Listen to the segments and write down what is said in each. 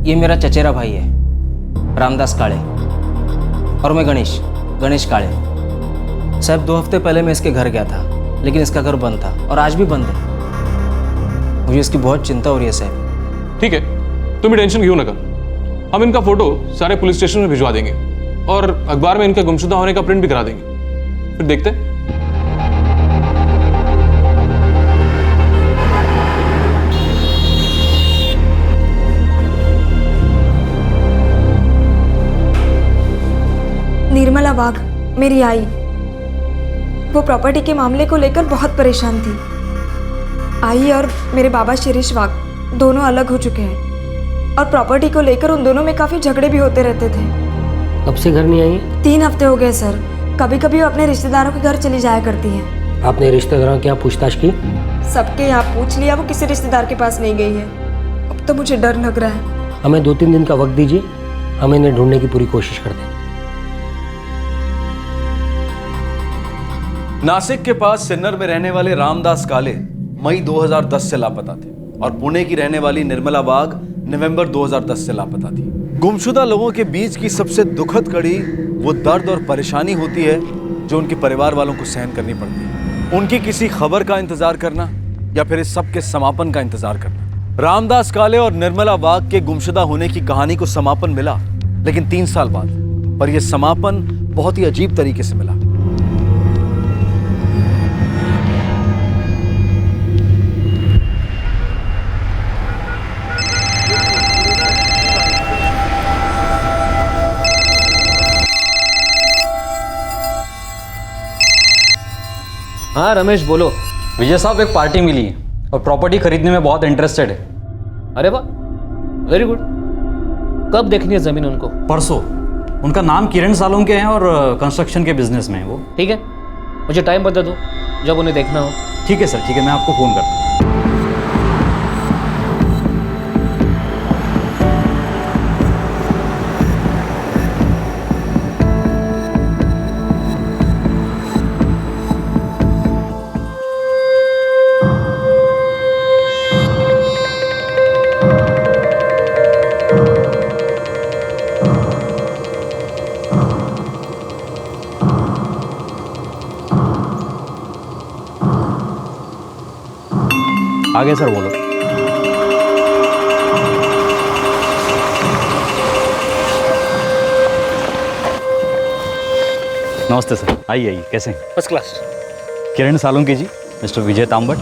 ये मेरा चचेरा भाई है रामदास काळे और मैं गणेश काळे। साहब 2 हफ्ते पहले मैं इसके घर गया था, लेकिन इसका घर बंद था और आज भी बंद है। मुझे इसकी बहुत चिंता हो रही है साहब। ठीक है, तुम्हें टेंशन क्यों नका। हम इनका फोटो सारे पुलिस स्टेशन में भिजवा देंगे और अखबार में इनके गुमशुदा होने का प्रिंट भी करा देंगे, फिर देखते हैं। निर्मला वाघ मेरी आई, वो प्रॉपर्टी के मामले को लेकर बहुत परेशान थी। आई और मेरे बाबा शिरीष वाघ दोनों अलग हो चुके हैं और प्रॉपर्टी को लेकर उन दोनों में काफ़ी झगड़े भी होते रहते थे। कब से घर नहीं आई? 3 हफ्ते हो गए सर। कभी कभी वो अपने रिश्तेदारों के घर चली जाया करती हैं। आपने रिश्तेदारों की यहाँ पूछताछ की? सबके यहाँ पूछ लिया, वो किसी रिश्तेदार के पास नहीं गई है। अब तो मुझे डर लग रहा है। हमें 2-3 दिन का वक्त दीजिए, हम इन्हें ढूंढने की पूरी कोशिश करते हैं। नासिक के पास सिन्नर में रहने वाले रामदास काळे मई 2010 से लापता थे और पुणे की रहने वाली निर्मला वाघ नवंबर 2010 से लापता थी। गुमशुदा लोगों के बीच की सबसे दुखद कड़ी वो दर्द और परेशानी होती है जो उनके परिवार वालों को सहन करनी पड़ती है। उनकी किसी खबर का इंतजार करना या फिर इस सब के समापन का इंतजार करना। रामदास काळे और निर्मला वाघ के गुमशुदा होने की कहानी को समापन मिला, लेकिन 3 साल बाद। पर यह समापन बहुत ही अजीब तरीके से मिला। हाँ रमेश बोलो। विजय साहब, एक पार्टी मिली है और प्रॉपर्टी खरीदने में बहुत इंटरेस्टेड है। अरे वाह, वेरी गुड। कब देखनी है जमीन उनको? परसों। उनका नाम किरण सालोंके हैं और कंस्ट्रक्शन के बिजनेस में है वो। ठीक है, मुझे टाइम बता दो जब उन्हें देखना हो। ठीक है सर, ठीक है, मैं आपको फ़ोन करता हूँ। आगे सर बोलो। नमस्ते सर, आइए आइए, कैसे हैं? First class. Kiran Salunke ji, mister Vijay Tambat.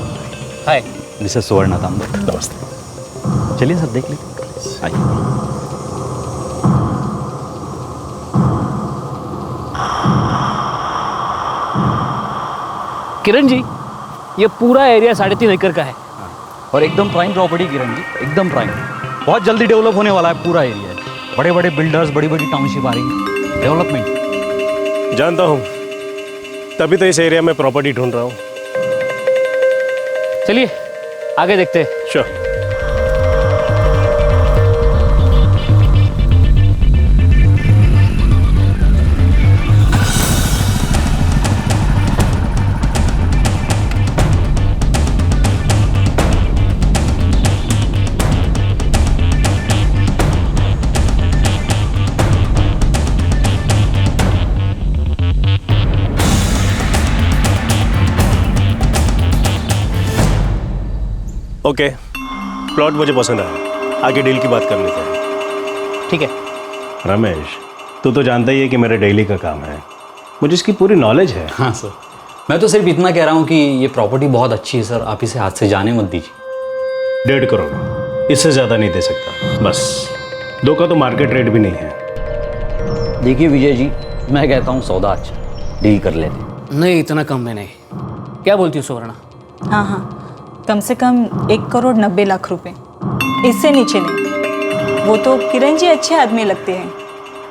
Hi. Missus Suvarna Tambat. नमस्ते। चलिए सर, देख लीजिए, आइए। किरण जी, ये पूरा एरिया 3.5 एकड़ का है और एकदम प्राइम प्रॉपर्टी किरण जी, एकदम प्राइम। बहुत जल्दी डेवलप होने वाला है पूरा एरिया। बड़े बड़े बिल्डर्स, बड़ी बड़ी टाउनशिप आ रही है, डेवलपमेंट। जानता हूँ, तभी तो इस एरिया में प्रॉपर्टी ढूंढ रहा हूँ। चलिए आगे देखते हैं। श्योर। ओके, प्लॉट मुझे पसंद आया। आगे डील की बात कर लेते हैं। ठीक है। रमेश, तू तो जानता ही है कि मेरा डेली का काम है, मुझे इसकी पूरी नॉलेज है। हाँ सर, मैं तो सिर्फ इतना कह रहा हूँ कि ये प्रॉपर्टी बहुत अच्छी है सर, आप इसे हाथ से जाने मत दीजिए। 1.5 करोड़, इससे ज़्यादा नहीं दे सकता। बस 2 का तो मार्केट रेट भी नहीं है। देखिए विजय जी, मैं कहता हूँ सौदा अच्छा, डील कर लेते। नहीं, इतना कम में नहीं। क्या बोलती हो सुवर्णा? हाँ हाँ, कम से कम 1,90,00,000 रुपए, इससे नीचे नहीं। वो तो किरण जी अच्छे आदमी लगते हैं,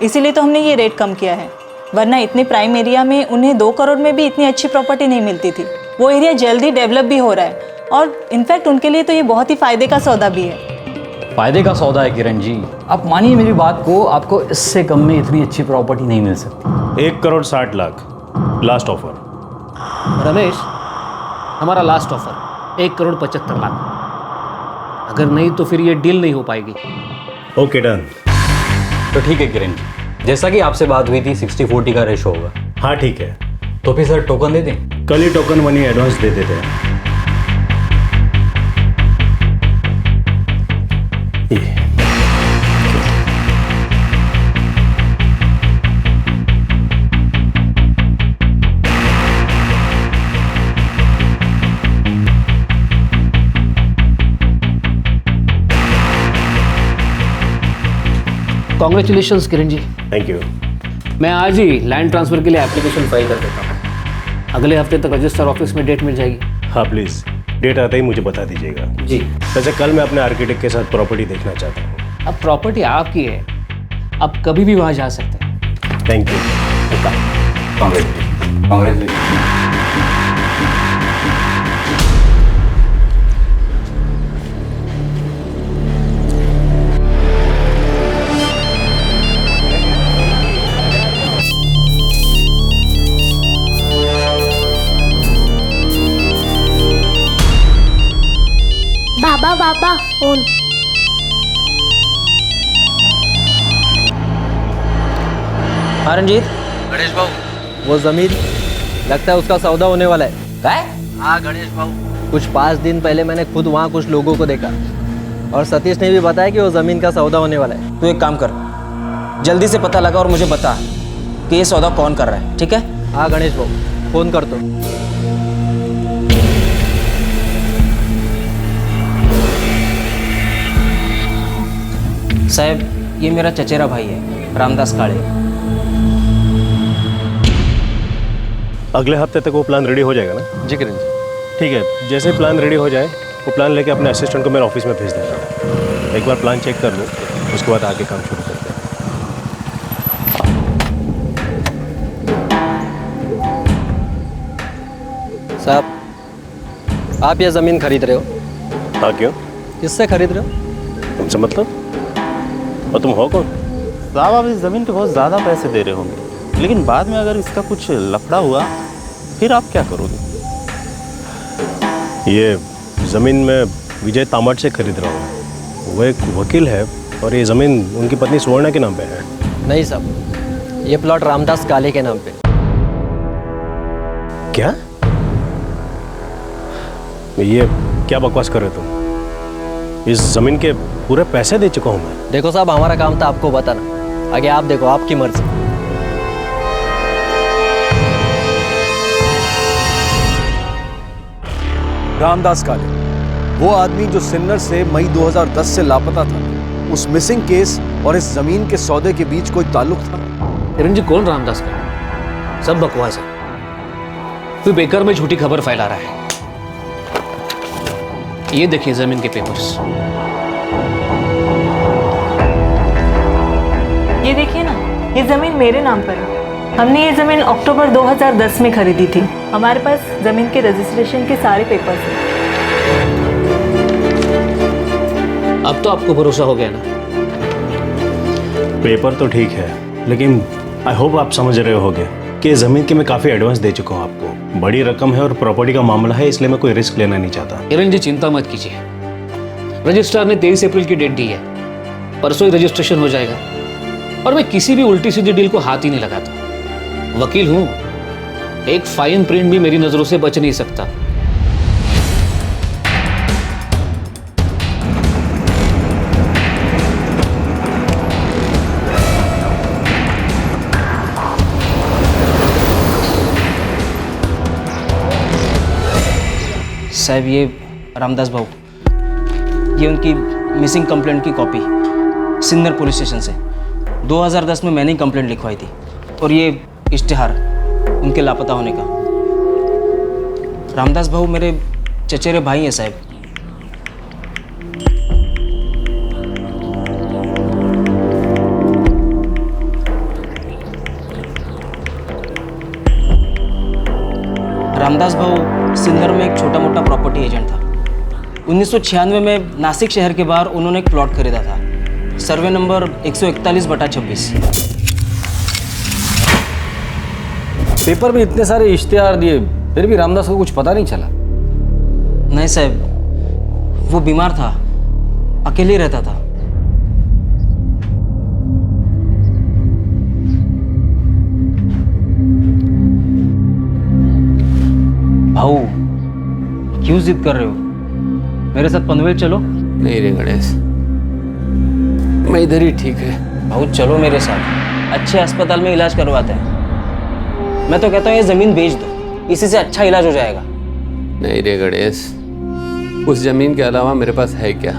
इसीलिए तो हमने ये रेट कम किया है। वरना इतने प्राइम एरिया में उन्हें 2 करोड़ में भी इतनी अच्छी प्रॉपर्टी नहीं मिलती थी। वो एरिया जल्दी डेवलप भी हो रहा है और इनफैक्ट उनके लिए तो ये बहुत ही फ़ायदे का सौदा भी है। फ़ायदे का सौदा है किरण जी, आप मानिए मेरी बात को, आपको इससे कम में इतनी अच्छी प्रॉपर्टी नहीं मिल सकती। 1,60,00,000 लास्ट ऑफर। रमेश, हमारा लास्ट ऑफर 1,75,00,000। अगर नहीं तो फिर ये डील नहीं हो पाएगी। Okay done. तो ठीक है किरण जी, जैसा कि आपसे बात हुई थी 60-40 का रेशो होगा। हाँ ठीक है, तो फिर सर टोकन दे दें? कल ही टोकन मनी एडवांस दे देते हैं। ये congratulations Kiran ji. Thank you. मैं आज ही लैंड ट्रांसफ़र के लिए एप्लीकेशन फाइल कर देता हूँ। अगले हफ्ते तक रजिस्टर ऑफिस में डेट मिल जाएगी। हाँ प्लीज़, डेट आते ही मुझे बता दीजिएगा। जी। वैसे कल मैं अपने आर्किटेक्ट के साथ प्रॉपर्टी देखना चाहता हूँ। अब प्रॉपर्टी आपकी है, आप कभी भी वहाँ जा सकते हैं। Thank you. Congratulation. Baba phone. हाँ रंजीत, गणेश बाबू, वो ज़मीन लगता है उसका सौदा होने वाला है। है? हाँ गणेश बाबू, कुछ 5 दिन पहले मैंने खुद वहाँ कुछ लोगों को देखा और सतीश ने भी बताया कि वो ज़मीन का सौदा होने वाला है। तू एक काम कर, जल्दी से पता लगा और मुझे बता कि ये सौदा कौन कर रहा है, ठीक है? हाँ गणेश बाबू, फ़ोन कर दो। साहब, ये मेरा चचेरा भाई है, रामदास काळे। अगले हफ्ते तक वो प्लान रेडी हो जाएगा ना? जी किरण जी। ठीक है, जैसे प्लान रेडी हो जाए वो प्लान लेके अपने असिस्टेंट को मेरे ऑफिस में भेज देना। एक बार प्लान चेक कर लूँ, उसके बाद आगे काम शुरू करते हैं। साहब, आप ये ज़मीन खरीद रहे हो? हाँ क्यों? किससे खरीद रहे हो? तुमसे मतलब? और तुम हो कौन? साहब, आप इस ज़मीन पे बहुत ज़्यादा पैसे दे रहे होंगे, लेकिन बाद में अगर इसका कुछ लफड़ा हुआ फिर आप क्या करोगे? ये ज़मीन मैं विजय तामट से खरीद रहा हूँ। वो एक वकील है और ये ज़मीन उनकी पत्नी सुवर्णा के नाम पे है। नहीं साहब, ये प्लॉट रामदास काले के नाम पे। क्या? ये क्या बकवास कर रहे हो तुम? इस ज़मीन के पूरे पैसे दे चुका हूँ मैं। देखो साहब, हमारा काम था आपको बताना, आगे आप देखो, आपकी मर्जी। रामदास काले, वो आदमी जो सिन्नर से मई 2010 से लापता था, उस मिसिंग केस और इस जमीन के सौदे के बीच कोई ताल्लुक था? किरण जी, कौन रामदास का? सब बकवास है। तू बेकार में झूठी खबर फैला रहा है। ये देखिए जमीन के पेपर्स। ये देखिए ना, ये ज़मीन मेरे नाम पर है। हमने ये ज़मीन अक्टूबर 2010 में खरीदी थी। हमारे पास ज़मीन के रजिस्ट्रेशन के सारे पेपर्स हैं। अब तो आपको भरोसा हो गया ना? पेपर तो ठीक है, लेकिन आई होप आप समझ रहे होगे कि ज़मीन के मैं काफ़ी एडवांस दे चुका हूँ आपको। बड़ी रकम है और प्रॉपर्टी का मामला है, इसलिए मैं कोई रिस्क लेना नहीं चाहता। किरण जी, चिंता मत कीजिए। रजिस्ट्रार ने 23 अप्रैल की डेट दी है, परसों ही रजिस्ट्रेशन हो जाएगा। और मैं किसी भी उल्टी सीधी डील को हाथ ही नहीं लगाता। वकील हूं, एक फाइन प्रिंट भी मेरी नजरों से बच नहीं सकता। साहब, ये रामदास भाऊ, ये उनकी मिसिंग कंप्लेंट की कॉपी सिन्नर पुलिस स्टेशन से 2010 में मैंने ही कंप्लेंट लिखवाई थी। और ये इश्तिहार उनके लापता होने का। रामदास भाऊ मेरे चचेरे भाई हैं साहब। रामदास भाऊ सिन्नर में एक छोटा मोटा प्रॉपर्टी एजेंट था। 1996 में नासिक शहर के बाहर उन्होंने एक प्लॉट खरीदा था, सर्वे नंबर 141/26। पेपर में इतने सारे इश्तिहार दिए, फिर भी रामदास को कुछ पता नहीं चला? नहीं साहब, वो बीमार था, अकेले रहता था। भाऊ क्यों जिद कर रहे हो? मेरे साथ पनवेल चलो। नहीं रे गणेश, मैं इधर ही ठीक है। भाऊ चलो मेरे साथ, अच्छे अस्पताल में इलाज करवाते हैं। मैं तो कहता हूँ ये ज़मीन बेच दो, इसी से अच्छा इलाज हो जाएगा। नहीं रे गणेश, उस जमीन के अलावा मेरे पास है क्या?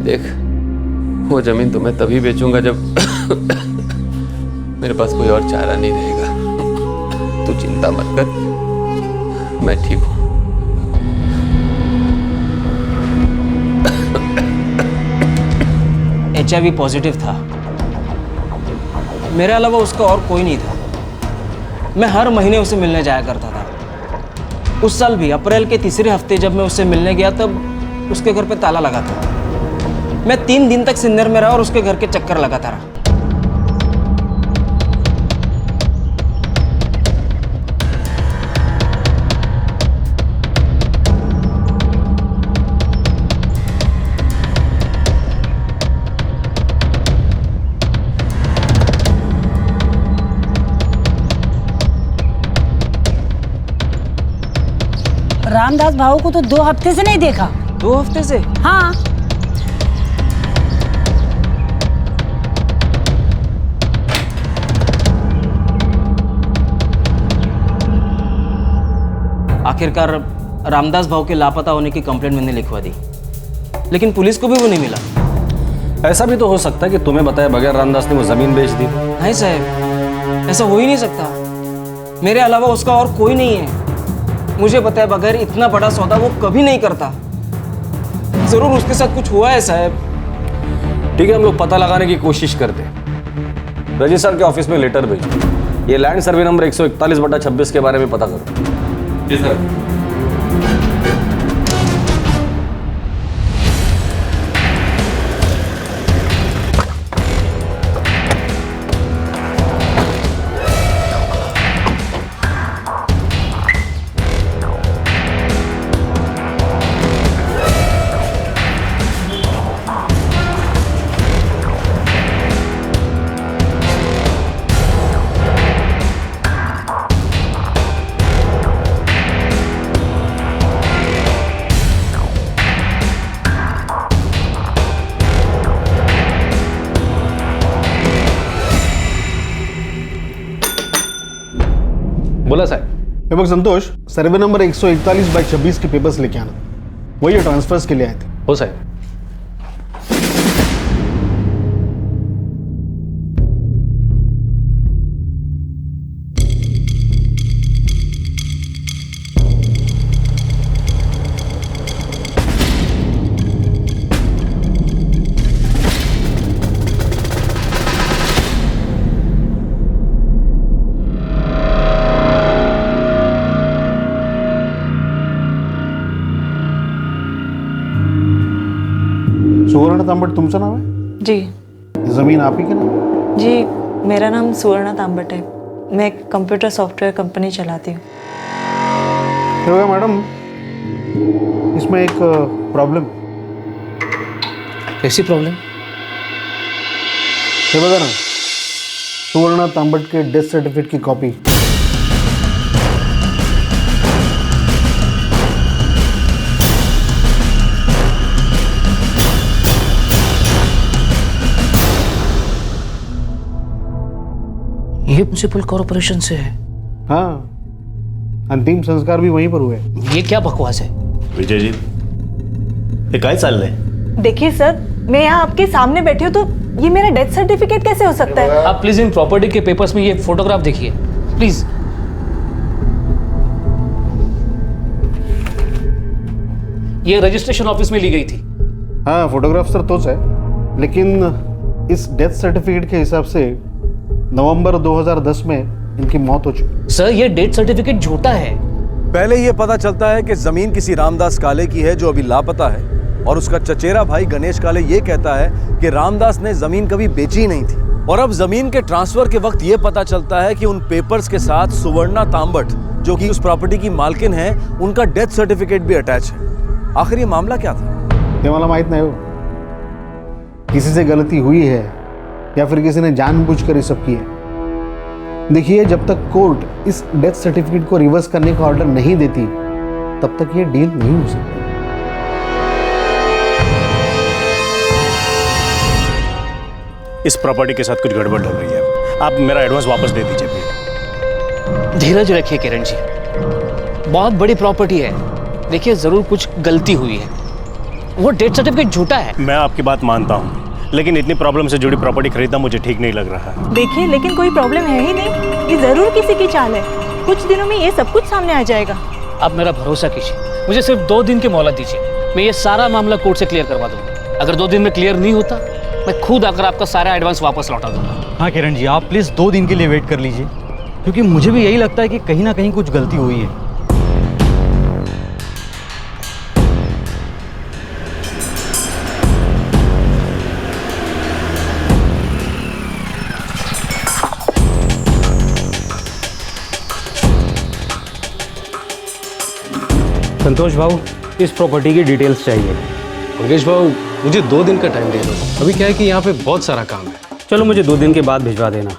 देख, वो जमीन तो मैं तभी बेचूंगा जब मेरे पास कोई और चारा नहीं रहेगा। तू चिंता मत कर, मैं ठीक हूं। HIV पॉजिटिव था, मेरे अलावा उसका और कोई नहीं था। मैं हर महीने उसे मिलने जाया करता था। उस साल भी अप्रैल के तीसरे हफ्ते जब मैं उससे मिलने गया तब उसके घर पे ताला लगा था। मैं 3 दिन तक सिन्नर में रहा और उसके घर के चक्कर लगाता रहा। रामदास भाऊ को तो 2 हफ्ते से नहीं देखा। 2 हफ्ते से? हाँ। आखिरकार रामदास भाऊ के लापता होने की कंप्लेंट मैंने लिखवा दी, लेकिन पुलिस को भी वो नहीं मिला। ऐसा भी तो हो सकता है कि तुम्हें बताए बगैर रामदास ने वो जमीन बेच दी। नहीं साहब, ऐसा हो ही नहीं सकता। मेरे अलावा उसका और कोई नहीं है। मुझे बताए बगैर इतना बड़ा सौदा वो कभी नहीं करता। जरूर उसके साथ कुछ हुआ है साहब। ठीक है, हम लोग पता लगाने की कोशिश करते हैं। रजिस्ट्रार के ऑफिस में लेटर भेजो। ये लैंड सर्वे नंबर 141/26 के बारे में पता करो। जी सर। बोला साहब। ये बघ संतोष, सर्वे नंबर 141/26 के पेपर्स लेके आना। वही ट्रांसफर्स के लिए आए थे। हो साहब। सुवर्ण तांबट तुमचं नाव आहे? जी जमीन आप ही के नाम? जी, मेरा नाम सुवर्णा तांबट है। मैं एक कंप्यूटर सॉफ्टवेयर कंपनी चलाती हूँ। तो मैडम, इसमें एक प्रॉब्लम। कैसी प्रॉब्लम? हे बघा ना, सुवर्ण तांबट के डेथ सर्टिफिकेट की कॉपी। ये म्युनिसिपल कॉर्पोरेशन से है। हाँ, अंतिम संस्कार भी वहीं पर हुए। ये क्या बकवास है? विजय जी, ये काय चाललंय? देखिए सर, मैं यहाँ आपके सामने बैठी हूँ तो ये मेरा डेथ सर्टिफिकेट कैसे हो सकता है? आप प्लीज इन प्रॉपर्टी के पेपर्स में ये फोटोग्राफ देखिए प्लीज। ये रजिस्ट्रेशन ऑफिस में ली गई थी। हाँ, फोटोग्राफ सर तोच है, लेकिन इस डेथ सर्टिफिकेट के हिसाब से नवंबर 2010 में इनकी मौत हो चुकी। सर, ये डेथ सर्टिफिकेट झूठा है। पहले यह पता चलता है कि जमीन किसी रामदास काले की है जो अभी लापता है, और उसका चचेरा भाई गणेश काले ये कहता है कि रामदास ने जमीन कभी बेची नहीं थी। और अब जमीन के ट्रांसफर के वक्त ये पता चलता है कि उन पेपर्स के साथ सुवर्णा तांबट, जो कि उस प्रॉपर्टी की मालकिन है, उनका डेथ सर्टिफिकेट भी अटैच है। आखिर ये मामला क्या था? ये मला माहित नहीं हो, किसी से गलती हुई है या फिर किसी ने जानबूझकर ये सब किया। देखिए, जब तक कोर्ट इस डेथ सर्टिफिकेट को रिवर्स करने का ऑर्डर नहीं देती तब तक ये डील नहीं हो सकती। इस प्रॉपर्टी के साथ कुछ गड़बड़ लग रही है। आप मेरा एडवांस वापस दे दीजिए प्लीज। धीरज रखिए किरण जी, बहुत बड़ी प्रॉपर्टी है, देखिए जरूर कुछ गलती हुई है। वो डेथ सर्टिफिकेट झूठा है। मैं आपकी बात मानता हूँ, लेकिन इतनी प्रॉब्लम से जुड़ी प्रॉपर्टी खरीदना मुझे ठीक नहीं लग रहा है। देखिए, लेकिन कोई प्रॉब्लम है ही नहीं, ये जरूर किसी की चाल है। कुछ दिनों में ये सब कुछ सामने आ जाएगा। आप मेरा भरोसा कीजिए, मुझे सिर्फ 2 दिन की मोहलत दीजिए, मैं ये सारा मामला कोर्ट से क्लियर करवा दूंगा। अगर 2 दिन में क्लियर नहीं होता, मैं खुद आकर आपका सारा एडवांस वापस लौटा दूंगा। हाँ किरण जी, आप प्लीज़ 2 दिन के लिए वेट कर लीजिए, क्योंकि मुझे भी यही लगता है कि कहीं ना कहीं कुछ गलती हुई है। संतोष भाऊ, इस प्रॉपर्टी की डिटेल्स चाहिए। मंगेश भाऊ, मुझे 2 दिन का टाइम दे दो। अभी क्या है कि यहाँ पे बहुत सारा काम है। चलो मुझे 2 दिन के बाद भिजवा देना,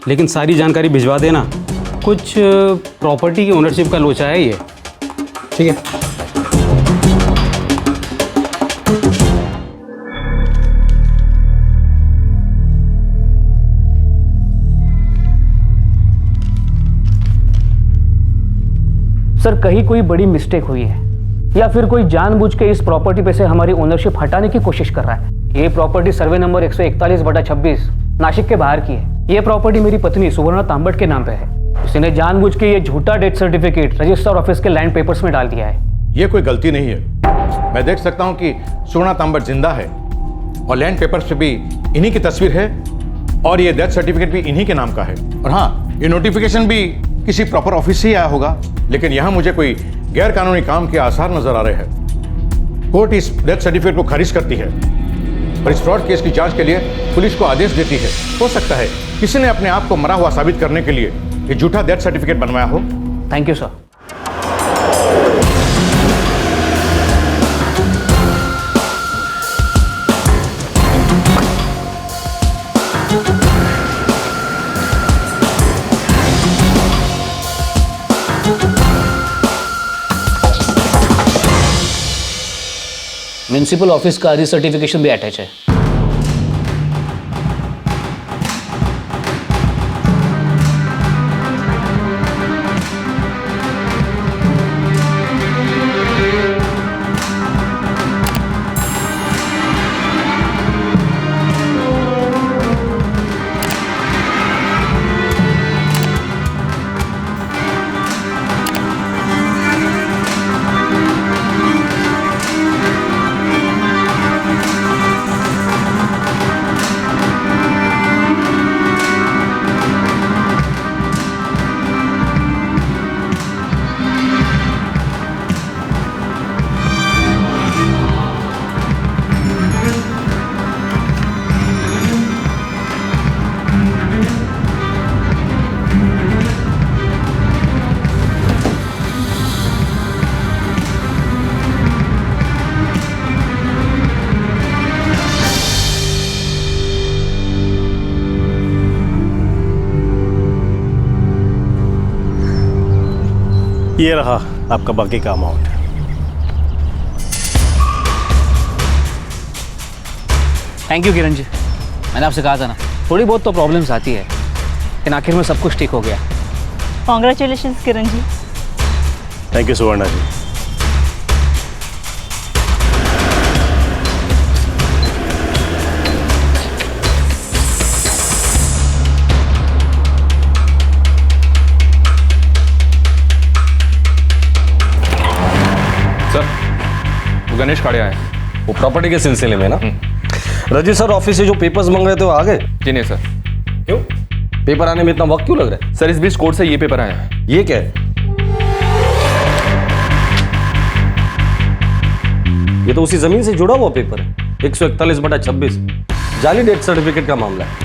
लेकिन सारी जानकारी भिजवा देना। कुछ प्रॉपर्टी की ओनरशिप का लोचा है ये। ठीक है। सर, कहीं कोई बड़ी मिस्टेक हुई है या फिर कोई जानबूझ के इस प्रॉपर्टी पे से हमारी ओनरशिप हटाने की कोशिश कर रहा है। ये प्रॉपर्टी सर्वे नंबर 141/26 नासिक के बाहर की है। ये प्रॉपर्टी मेरी पत्नी सुवर्णा तांबट के नाम पे है। उसने जानबूझ के ये झूठा डेथ सर्टिफिकेट रजिस्टर ऑफिस के लैंड पेपर्स में डाल दिया है। ये कोई गलती नहीं है। मैं देख सकता हूँ कि सुवर्णा तांबट जिंदा है और लैंड पेपर्स पे भी इन्हीं की तस्वीर है और ये डेथ सर्टिफिकेट भी इन्हीं के नाम का है। और हाँ, ये नोटिफिकेशन भी किसी प्रॉपर ऑफिस से ही आया होगा, लेकिन यहाँ मुझे कोई गैर कानूनी काम के आसार नजर आ रहे हैं। कोर्ट इस डेथ सर्टिफिकेट को खारिज करती है और इस फ्रॉड केस की जांच के लिए पुलिस को आदेश देती है। हो सकता है किसी ने अपने आप को मरा हुआ साबित करने के लिए ये झूठा डेथ सर्टिफिकेट बनवाया हो। Thank you sir. Municipal office का सर्टिफिकेशन भी अटैच है। ये रहा आपका बाकी का amount. Thank you Kiran ji. मैंने आपसे कहा था ना, थोड़ी बहुत तो प्रॉब्लम्स आती है, लेकिन आखिर में सब कुछ ठीक हो गया। Congratulations Kiran ji. Thank you Suvarna ji. Ganesh Kade आए हैं। वो प्रॉपर्टी के सिलसिले में ना? रजिस्टर ऑफिस से जो पेपर्स मांग रहे थे वो आ गए? जी नहीं सर। क्यों? पेपर आने में इतना वक्त क्यों लग रहा है? सर, इस बीच कोर्ट से ये पेपर आए हैं। ये क्या है? ये तो उसी जमीन से जुड़ा हुआ पेपर है। 141/26 जाली डेथ सर्टिफिकेट का मामला है।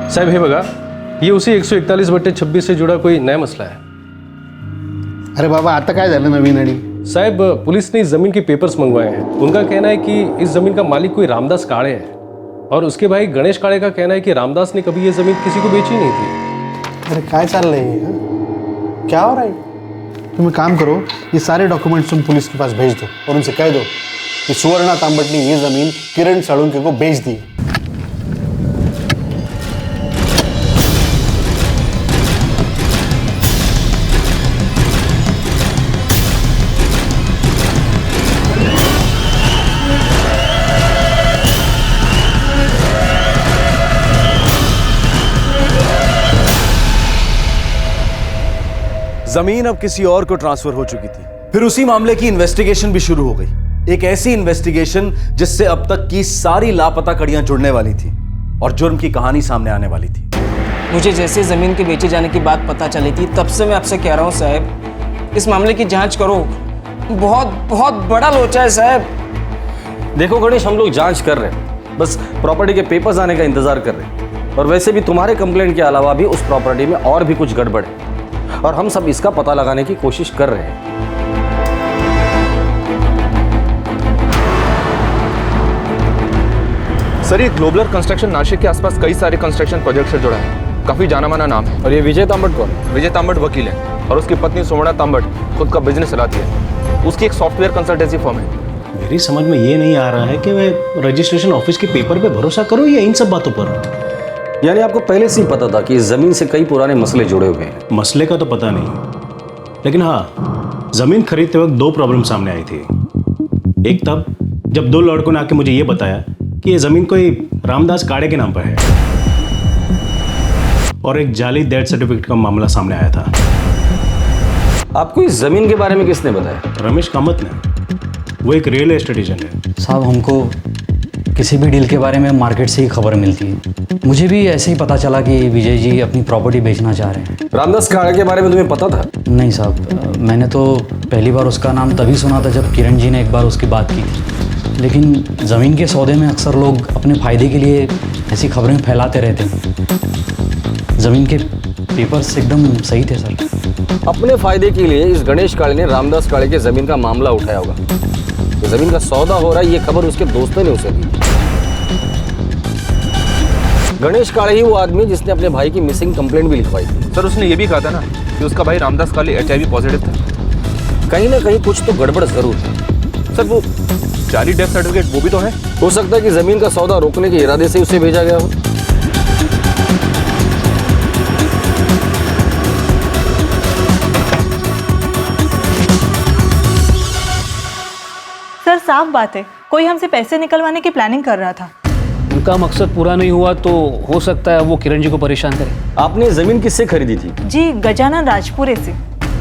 साहेब हे बघा, ये उसी 141/26 से जुड़ा कोई नया मसला है। अरे बाबा आता काय झालं नवीन आणि? साहब, पुलिस ने इस जमीन के पेपर्स मंगवाए हैं। उनका कहना है कि इस जमीन का मालिक कोई रामदास काळे है और उसके भाई गणेश काळे का कहना है कि रामदास ने कभी ये जमीन किसी को बेची नहीं थी। अरे काय चाललंय हे, हाँ? क्या हो रहा है? तुम एक काम करो, ये सारे डॉक्यूमेंट्स तुम पुलिस के पास भेज दो और उनसे कह दो कि सुवर्णा तांबट ने ये जमीन किरण साळुंके को बेच दी। जमीन अब किसी और को ट्रांसफर हो चुकी थी। फिर उसी मामले की इन्वेस्टिगेशन भी शुरू हो गई। एक ऐसी इन्वेस्टिगेशन जिससे अब तक की सारी लापता कड़ियां जुड़ने वाली थी और जुर्म की कहानी सामने आने वाली थी। मुझे जैसे ज़मीन के बेचे जाने की बात पता चली थी तब से मैं आपसे कह रहा हूँ साहब, इस मामले की जांच करो। बहुत बहुत बड़ा लोचा है साहब। देखो गणेश, हम लोग जांच कर रहे हैं, बस प्रॉपर्टी के पेपर्स आने का इंतजार कर रहे हैं। और वैसे भी तुम्हारे कंप्लेंट के अलावा भी उस प्रॉपर्टी में और भी कुछ गड़बड़ है और हम सब इसका पता लगाने की कोशिश कर रहे हैं। सर, ये ग्लोबलर कंस्ट्रक्शन नासिक के आसपास कई सारे कंस्ट्रक्शन प्रोजेक्ट से जुड़ा है। काफी जाना माना नाम है। और ये विजय तांबट कौन? विजय तांबट वकील है और उसकी पत्नी सुवर्णा तांबट खुद का बिजनेस चलाती है। उसकी एक सॉफ्टवेयर कंसल्टेंसी फर्म है। मेरी समझ में ये नहीं आ रहा है कि मैं रजिस्ट्रेशन ऑफिस के पेपर पे भरोसा करूं या इन सब बातों पर। यानी आपको पहले से ही पता था कि इस जमीन से कई पुराने मसले जुड़े हुए हैं? मसले का तो पता नहीं, लेकिन हाँ, जमीन खरीदते वक्त दो प्रॉब्लम सामने आई थी। एक तब जब दो लड़कों ने आके मुझे ये बताया कि ये जमीन कोई रामदास काळे के नाम पर है, और एक जाली डेथ सर्टिफिकेट का मामला सामने आया था। आपको इस जमीन के बारे में किसने बताया? रमेश कामत ने। वो एक रियल एस्टेट एजेंट है। साहब, हमको किसी भी डील के बारे में मार्केट से ही खबर मिलती है। मुझे भी ऐसे ही पता चला कि विजय जी अपनी प्रॉपर्टी बेचना चाह रहे हैं। रामदास काळे के बारे में तुम्हें पता था? नहीं साहब, मैंने तो पहली बार उसका नाम तभी सुना था जब किरण जी ने एक बार उसकी बात की थी। लेकिन ज़मीन के सौदे में अक्सर लोग अपने फ़ायदे के लिए ऐसी खबरें फैलाते रहते हैं। ज़मीन के पेपर्स एकदम सही थे सर। अपने फायदे के लिए इस गणेश काळे ने रामदास काळे के जमीन का मामला उठाया होगा। तो जमीन का सौदा हो रहा है, ये खबर उसके दोस्तों ने उसे दी। गणेश काळे ही वो आदमी जिसने अपने भाई की मिसिंग कंप्लेंट भी लिखवाई थी। सर, उसने ये भी कहा था ना कि उसका भाई रामदास काळे HIV पॉजिटिव था। कहीं ना कहीं कुछ तो गड़बड़ जरूर था। सर, वो जाली डेथ सर्टिफिकेट वो भी तो है। हो सकता है कि जमीन का सौदा रोकने के इरादे से उसे भेजा गया हो। सर, साफ बात है कोई हमसे पैसे निकलवाने की प्लानिंग कर रहा था। उनका मकसद पूरा नहीं हुआ तो हो सकता है वो किरण जी को परेशान करे। आपने जमीन किससे खरीदी थी? जी, गजानन राजपुरे से।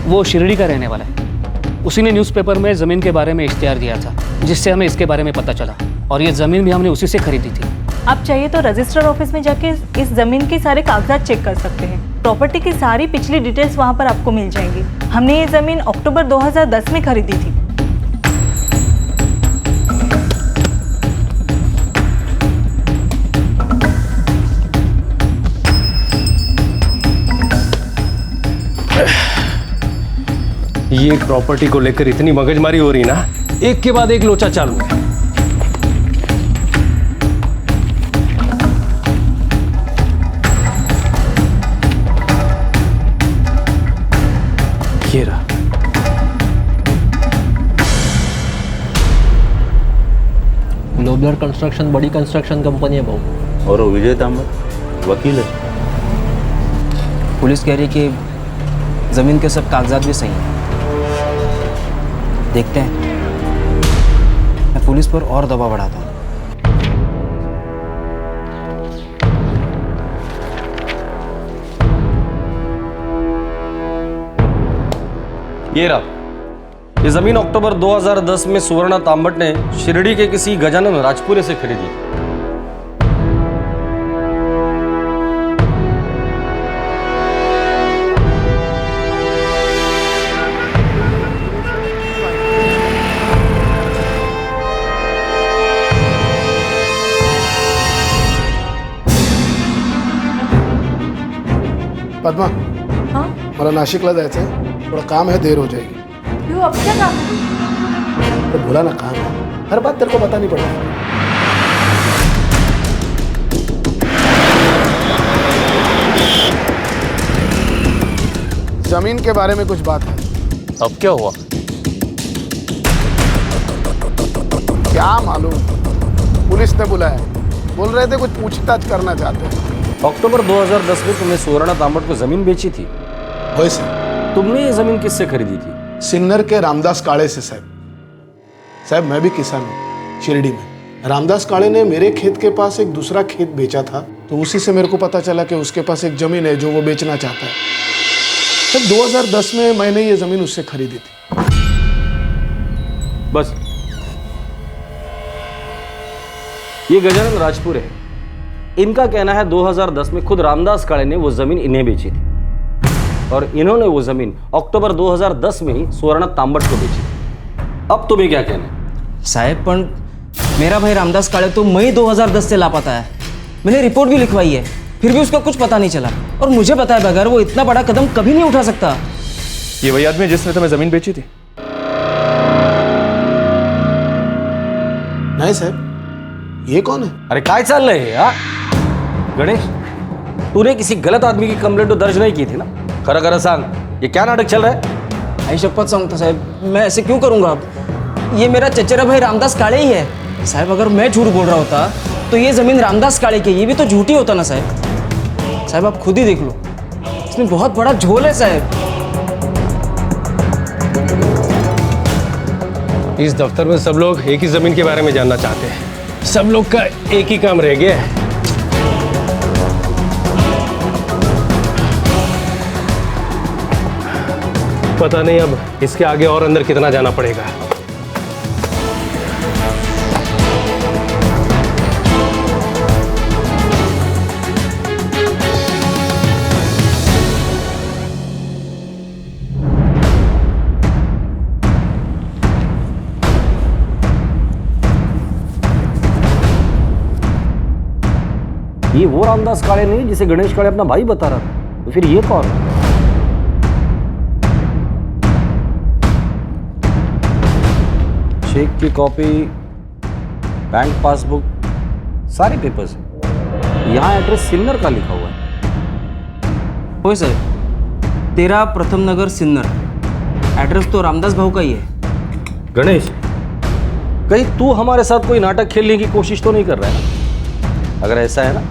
वो शिरडी का रहने वाला है। उसी ने न्यूज़पेपर में ज़मीन के बारे में इश्तिहार दिया था, जिससे हमें इसके बारे में पता चला, और ये ज़मीन भी हमने उसी से खरीदी थी। आप चाहिए तो रजिस्टर ऑफिस में जाके इस ज़मीन के सारे कागजात चेक कर सकते हैं। प्रॉपर्टी की सारी पिछली डिटेल्स वहाँ पर आपको मिल जाएंगी। हमने ये ज़मीन अक्टूबर 2010 में खरीदी थी। ये प्रॉपर्टी को लेकर इतनी मगजमारी हो रही ना, एक के बाद एक लोचा चालू है। ये रहा। ग्लोबलर कंस्ट्रक्शन बड़ी कंस्ट्रक्शन कंपनी है भाऊ। और वो विजय तांबट वकील है। पुलिस कह रही है कि ज़मीन के सब कागजात भी सही हैं। देखते हैं, मैं पुलिस पर और दबाव बढ़ाता हूँ। ये रहा। ये जमीन अक्टूबर 2010 में सुवर्णा तांबट ने शिरडी के किसी गजानन राजपुरे से खरीदी। पद्मा, हाँ मला नाशिकला जायचं आहे, थोड़ा काम है, देर हो जाएगी. क्यों, अब क्या काम है? तो बोला ना काम है, हर बात तेरे को बतानी पड़ेगी. जमीन के बारे में कुछ बात है. अब क्या हुआ? क्या मालूम, पुलिस ने बुलाया, बोल रहे थे कुछ पूछताछ करना चाहते हैं. अक्टूबर 2010 में तुमने सुवर्णा तांबट को जमीन बेची थी. वैसे तुमने ये जमीन किससे खरीदी थी? सिन्नर के रामदास काळे से साहब. साहब मैं भी किसान हूँ शिरडी में. रामदास काळे ने मेरे खेत के पास एक दूसरा खेत बेचा था, तो उसी से मेरे को पता चला कि उसके पास एक जमीन है जो वो बेचना चाहता है. तब 2010 में मैंने ये जमीन उससे खरीदी थी. बस ये गजानन राजपुर है. इनका कहना है 2010 में खुद रामदास काळे ने वो जमीन इन्हें बेची थी और इन्होंने वो जमीन अक्टूबर 2010 में ही सुवर्णा तांबट को बेची. अब तुम्हें क्या कहना है? साहब पण मेरा भाई रामदास काळे तो मई 2010 से लापता है. मैंने रिपोर्ट भी लिखवाई है, फिर भी उसका कुछ पता नहीं चला. और मुझे बताए बगैर वो इतना बड़ा कदम कभी नहीं उठा सकता. ये वही आदमी है जिसने तुम्हें जमीन बेची थी? नहीं साहब, ये कौन है? अरे काय चाल रहे है गणेश? तूने किसी गलत आदमी की कंप्लेंट तो दर्ज नहीं की थी ना? खरा खरा सांग, ये क्या नाटक चल रहा है? आई शपथ सांगता साहब, मैं ऐसे क्यों करूंगा. अब ये मेरा चचेरा भाई रामदास काळे ही है. साहब अगर मैं झूठ बोल रहा होता तो ये जमीन रामदास काळे की, ये भी तो झूठी होता ना साहब. साहब आप खुद ही देख लो, इसमें बहुत बड़ा झोल है साहब. इस दफ्तर में सब लोग एक ही जमीन के बारे में जानना चाहते हैं. सब लोग का एक ही काम रह गया है. पता नहीं अब इसके आगे और अंदर कितना जाना पड़ेगा. ये वो रामदास काळे नहीं जिसे गणेश काळे अपना भाई बता रहा था, तो फिर ये कौन है? चेक की कॉपी, बैंक पासबुक, सारे पेपर्स हैं. यहाँ एड्रेस सिन्नर का लिखा हुआ है. होय साहब, 13 प्रथम नगर सिन्नर. एड्रेस तो रामदास भाऊ का ही है. गणेश, कहीं तू हमारे साथ कोई नाटक खेलने की कोशिश तो नहीं कर रहा है ना? अगर ऐसा है ना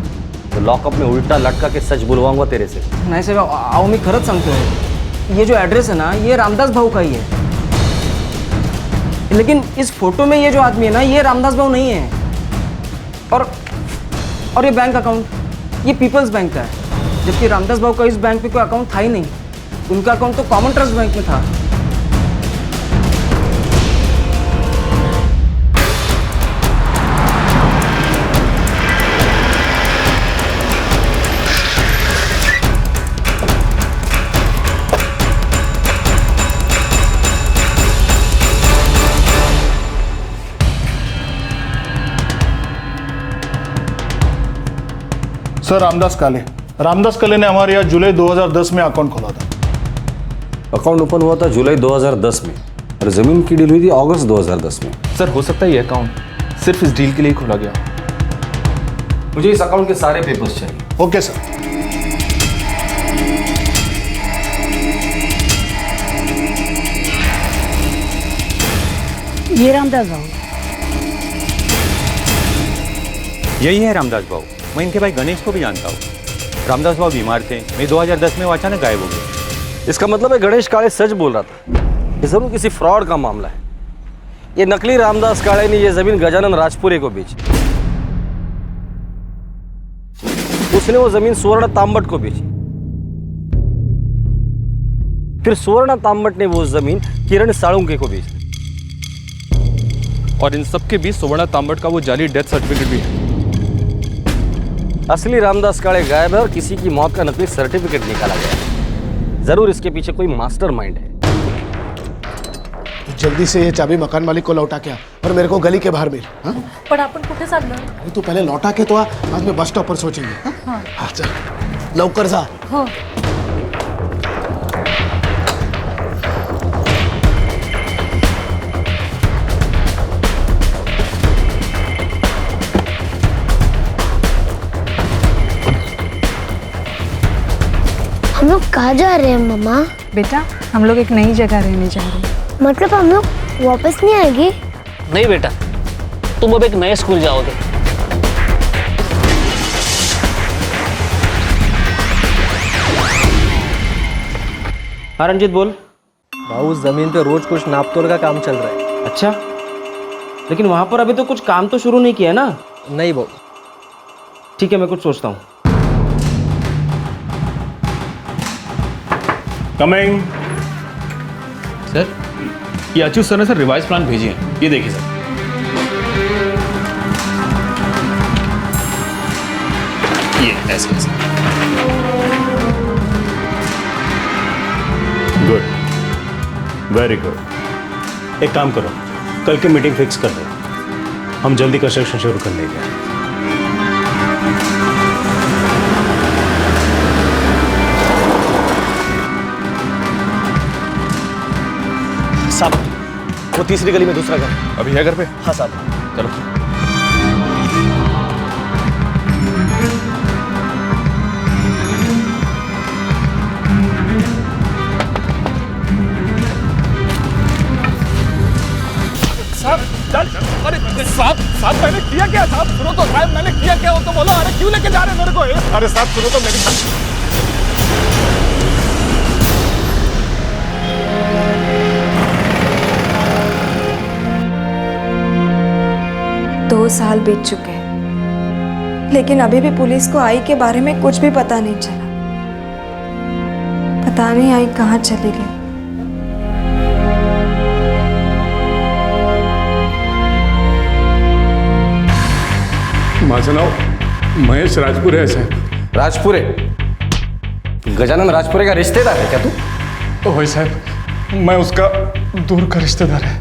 तो लॉकअप में उल्टा लटका के सच बुलवाऊंगा तेरे से. नाही साहेब, अहो मी खरंच सांगतोय, ये जो एड्रेस है ना ये रामदास भाऊ का ही है. लेकिन इस फोटो में ये जो आदमी है ना ये रामदास भाऊ नहीं है. और ये बैंक अकाउंट ये पीपल्स बैंक का है, जबकि रामदास भाऊ का इस बैंक पे कोई अकाउंट था ही नहीं. उनका अकाउंट तो कॉमन ट्रस्ट बैंक में था. सर रामदास काले ने हमारे यहाँ जुलाई 2010 में अकाउंट खोला था. अकाउंट ओपन हुआ था जुलाई 2010 में और जमीन की डील हुई थी अगस्त 2010 में. सर हो सकता है ये अकाउंट सिर्फ इस डील के लिए खोला गया. मुझे इस अकाउंट के सारे पेपर्स चाहिए. Okay sir. ये रामदास भाऊ. यही है रामदास भाऊ. मैं इनके भाई गणेश को भी जानता हूँ. रामदास भाऊ बीमार थे, मई 2010 में वो अचानक गायब हो गए. इसका मतलब है गणेश काळे सच बोल रहा था. ये जरूर किसी फ्रॉड का मामला है. ये नकली रामदास काळे ने ये जमीन गजानन राजपुरे को बेची. उसने वो जमीन सुवर्णा तांबट को बेची. फिर सुवर्णा तांबट ने वो जमीन किरण साळुंके को बेची. और इन सब के बीच सुवर्णा तांबट का वो जाली डेथ सर्टिफिकेट भी है. असली रामदास काळे गायब है और किसी की मौत का नकली सर्टिफिकेट निकाला गया. जरूर इसके पीछे कोई मास्टरमाइंड है. जल्दी से ये चाबी मकान मालिक को लौटा के आ और मेरे को गली के बाहर मिल. हाँ? पण आपण कुठे चाललोय? अरे तू पहले लौटा के तो आ, आज मैं बस स्टॉप पर सोचेंगे. हाँ? हाँ चल लवकर जा. हो. हम लोग कहाँ जा रहे हैं मम्मा? बेटा हम लोग एक नई जगह रहने जा रहे हैं। मतलब हम लोग वापस नहीं आएंगे? नहीं बेटा, तुम अब एक नए स्कूल जाओगे। हाँ रंजीत बोल। भाऊ जमीन पे रोज कुछ नाप तोल का काम चल रहा है। अच्छा, लेकिन वहां पर अभी तो कुछ काम तो शुरू नहीं किया है ना? नहीं भाऊ। ठीक है, मैं कुछ सोचता हूँ। कमिंग। सर, ये अच्युत सर ने सर रिवाइज प्लान भेजे हैं, ये देखिए सर। ये ऐसे ऐसे। Good, very good. एक काम करो, कल की मीटिंग फिक्स कर दो, हम जल्दी कंस्ट्रक्शन शुरू कर लेंगे। साहब, वो तीसरी गली में दूसरा घर अभी है घर पे? हाँ साहब। चलो। अरे साहब मैंने किया क्या? साहब सुनो तो, साहब मैंने किया क्या? वो तो बोलो। अरे क्यों लेके जा रहे हैं मेरे को? अरे साहब सुनो तो मेरी। 2 साल बीत चुके हैं, लेकिन अभी भी पुलिस को आई के बारे में कुछ भी पता नहीं चला। पता नहीं आई कहाँ चली गई। माझं नाव महेश राजपुरे है साहब। राजपुरे? गजानन राजपुरे का रिश्तेदार है क्या तू? ओह साहब, मैं उसका दूर का रिश्तेदार है।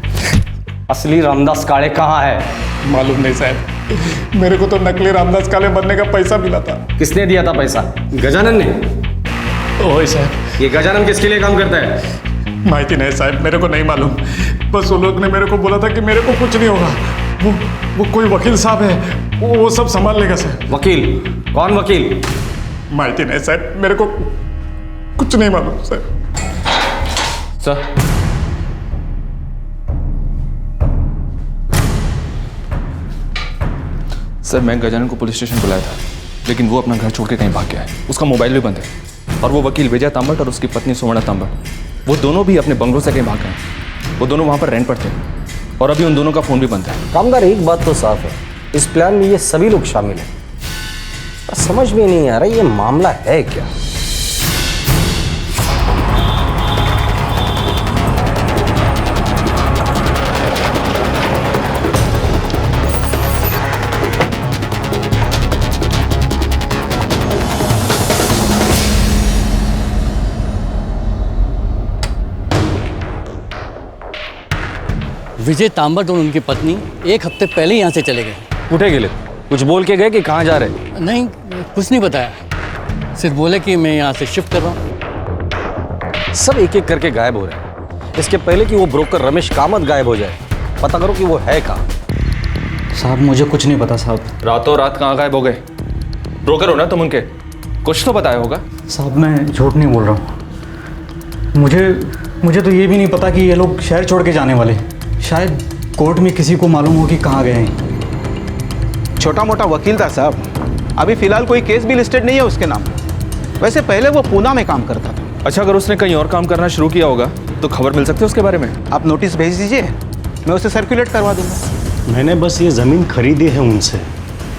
असली रामदास काळे कहाँ है? मालूम नहीं साहब, मेरे को तो नकली रामदास काळे बनने का पैसा मिला था। किसने दिया था पैसा? गजानन ने? ओह साहब, ये गजानन किसके लिए काम करता है? माहिती नहीं साहब, मेरे को नहीं मालूम। बस वो लोग ने मेरे को बोला था कि मेरे को कुछ नहीं होगा। वो कोई वकील साहब है, वो सब संभाल लेगा सर। वकील? कौन वकील? माहिती नहीं साहब, मेरे को कुछ नहीं मालूम सर। सर, सर मैं गजानन को पुलिस स्टेशन बुलाया था, लेकिन वो अपना घर छोड़ के कहीं भाग गया है। उसका मोबाइल भी बंद है, और वो वकील विजय तांबट और उसकी पत्नी सुवर्णा तांबट, वो दोनों भी अपने बंगलों से कहीं भाग गए। वो दोनों वहाँ पर रेंट पर थे, और अभी उन दोनों का फ़ोन भी बंद है। कामगार, एक बात तो साफ है, इस प्लान में ये सभी लोग शामिल हैं। पर समझ में नहीं आ रहा ये मामला है क्या। विजय तांबट और उनकी पत्नी 1 हफ्ते पहले ही यहाँ से चले गए। उठे गेले? कुछ बोल के गए कि कहाँ जा रहे? नहीं, कुछ नहीं बताया, सिर्फ बोले कि मैं यहाँ से शिफ्ट कर रहा हूँ। सब एक एक करके गायब हो रहे हैं। इसके पहले कि वो ब्रोकर रमेश कामत गायब हो जाए, पता करो कि वो है कहाँ। साहब मुझे कुछ नहीं पता साहब। रातों रात कहाँ गायब हो गए? ब्रोकर हो ना तुम उनके, कुछ तो बताया होगा। साहब मैं झूठ नहीं बोल रहा हूँ। मुझे तो ये भी नहीं पता कि ये लोग शहर छोड़ के जाने वाले। शायद कोर्ट में किसी को मालूम हो कि कहाँ गए हैं। छोटा मोटा वकील था साहब, अभी फिलहाल कोई केस भी लिस्टेड नहीं है उसके नाम। वैसे पहले वो पूना में काम करता था। अच्छा, अगर उसने कहीं और काम करना शुरू किया होगा तो खबर मिल सकती है उसके बारे में? आप नोटिस भेज दीजिए, मैं उसे सर्कुलेट करवा दूंगा। मैंने बस ये ज़मीन खरीदी है उनसे,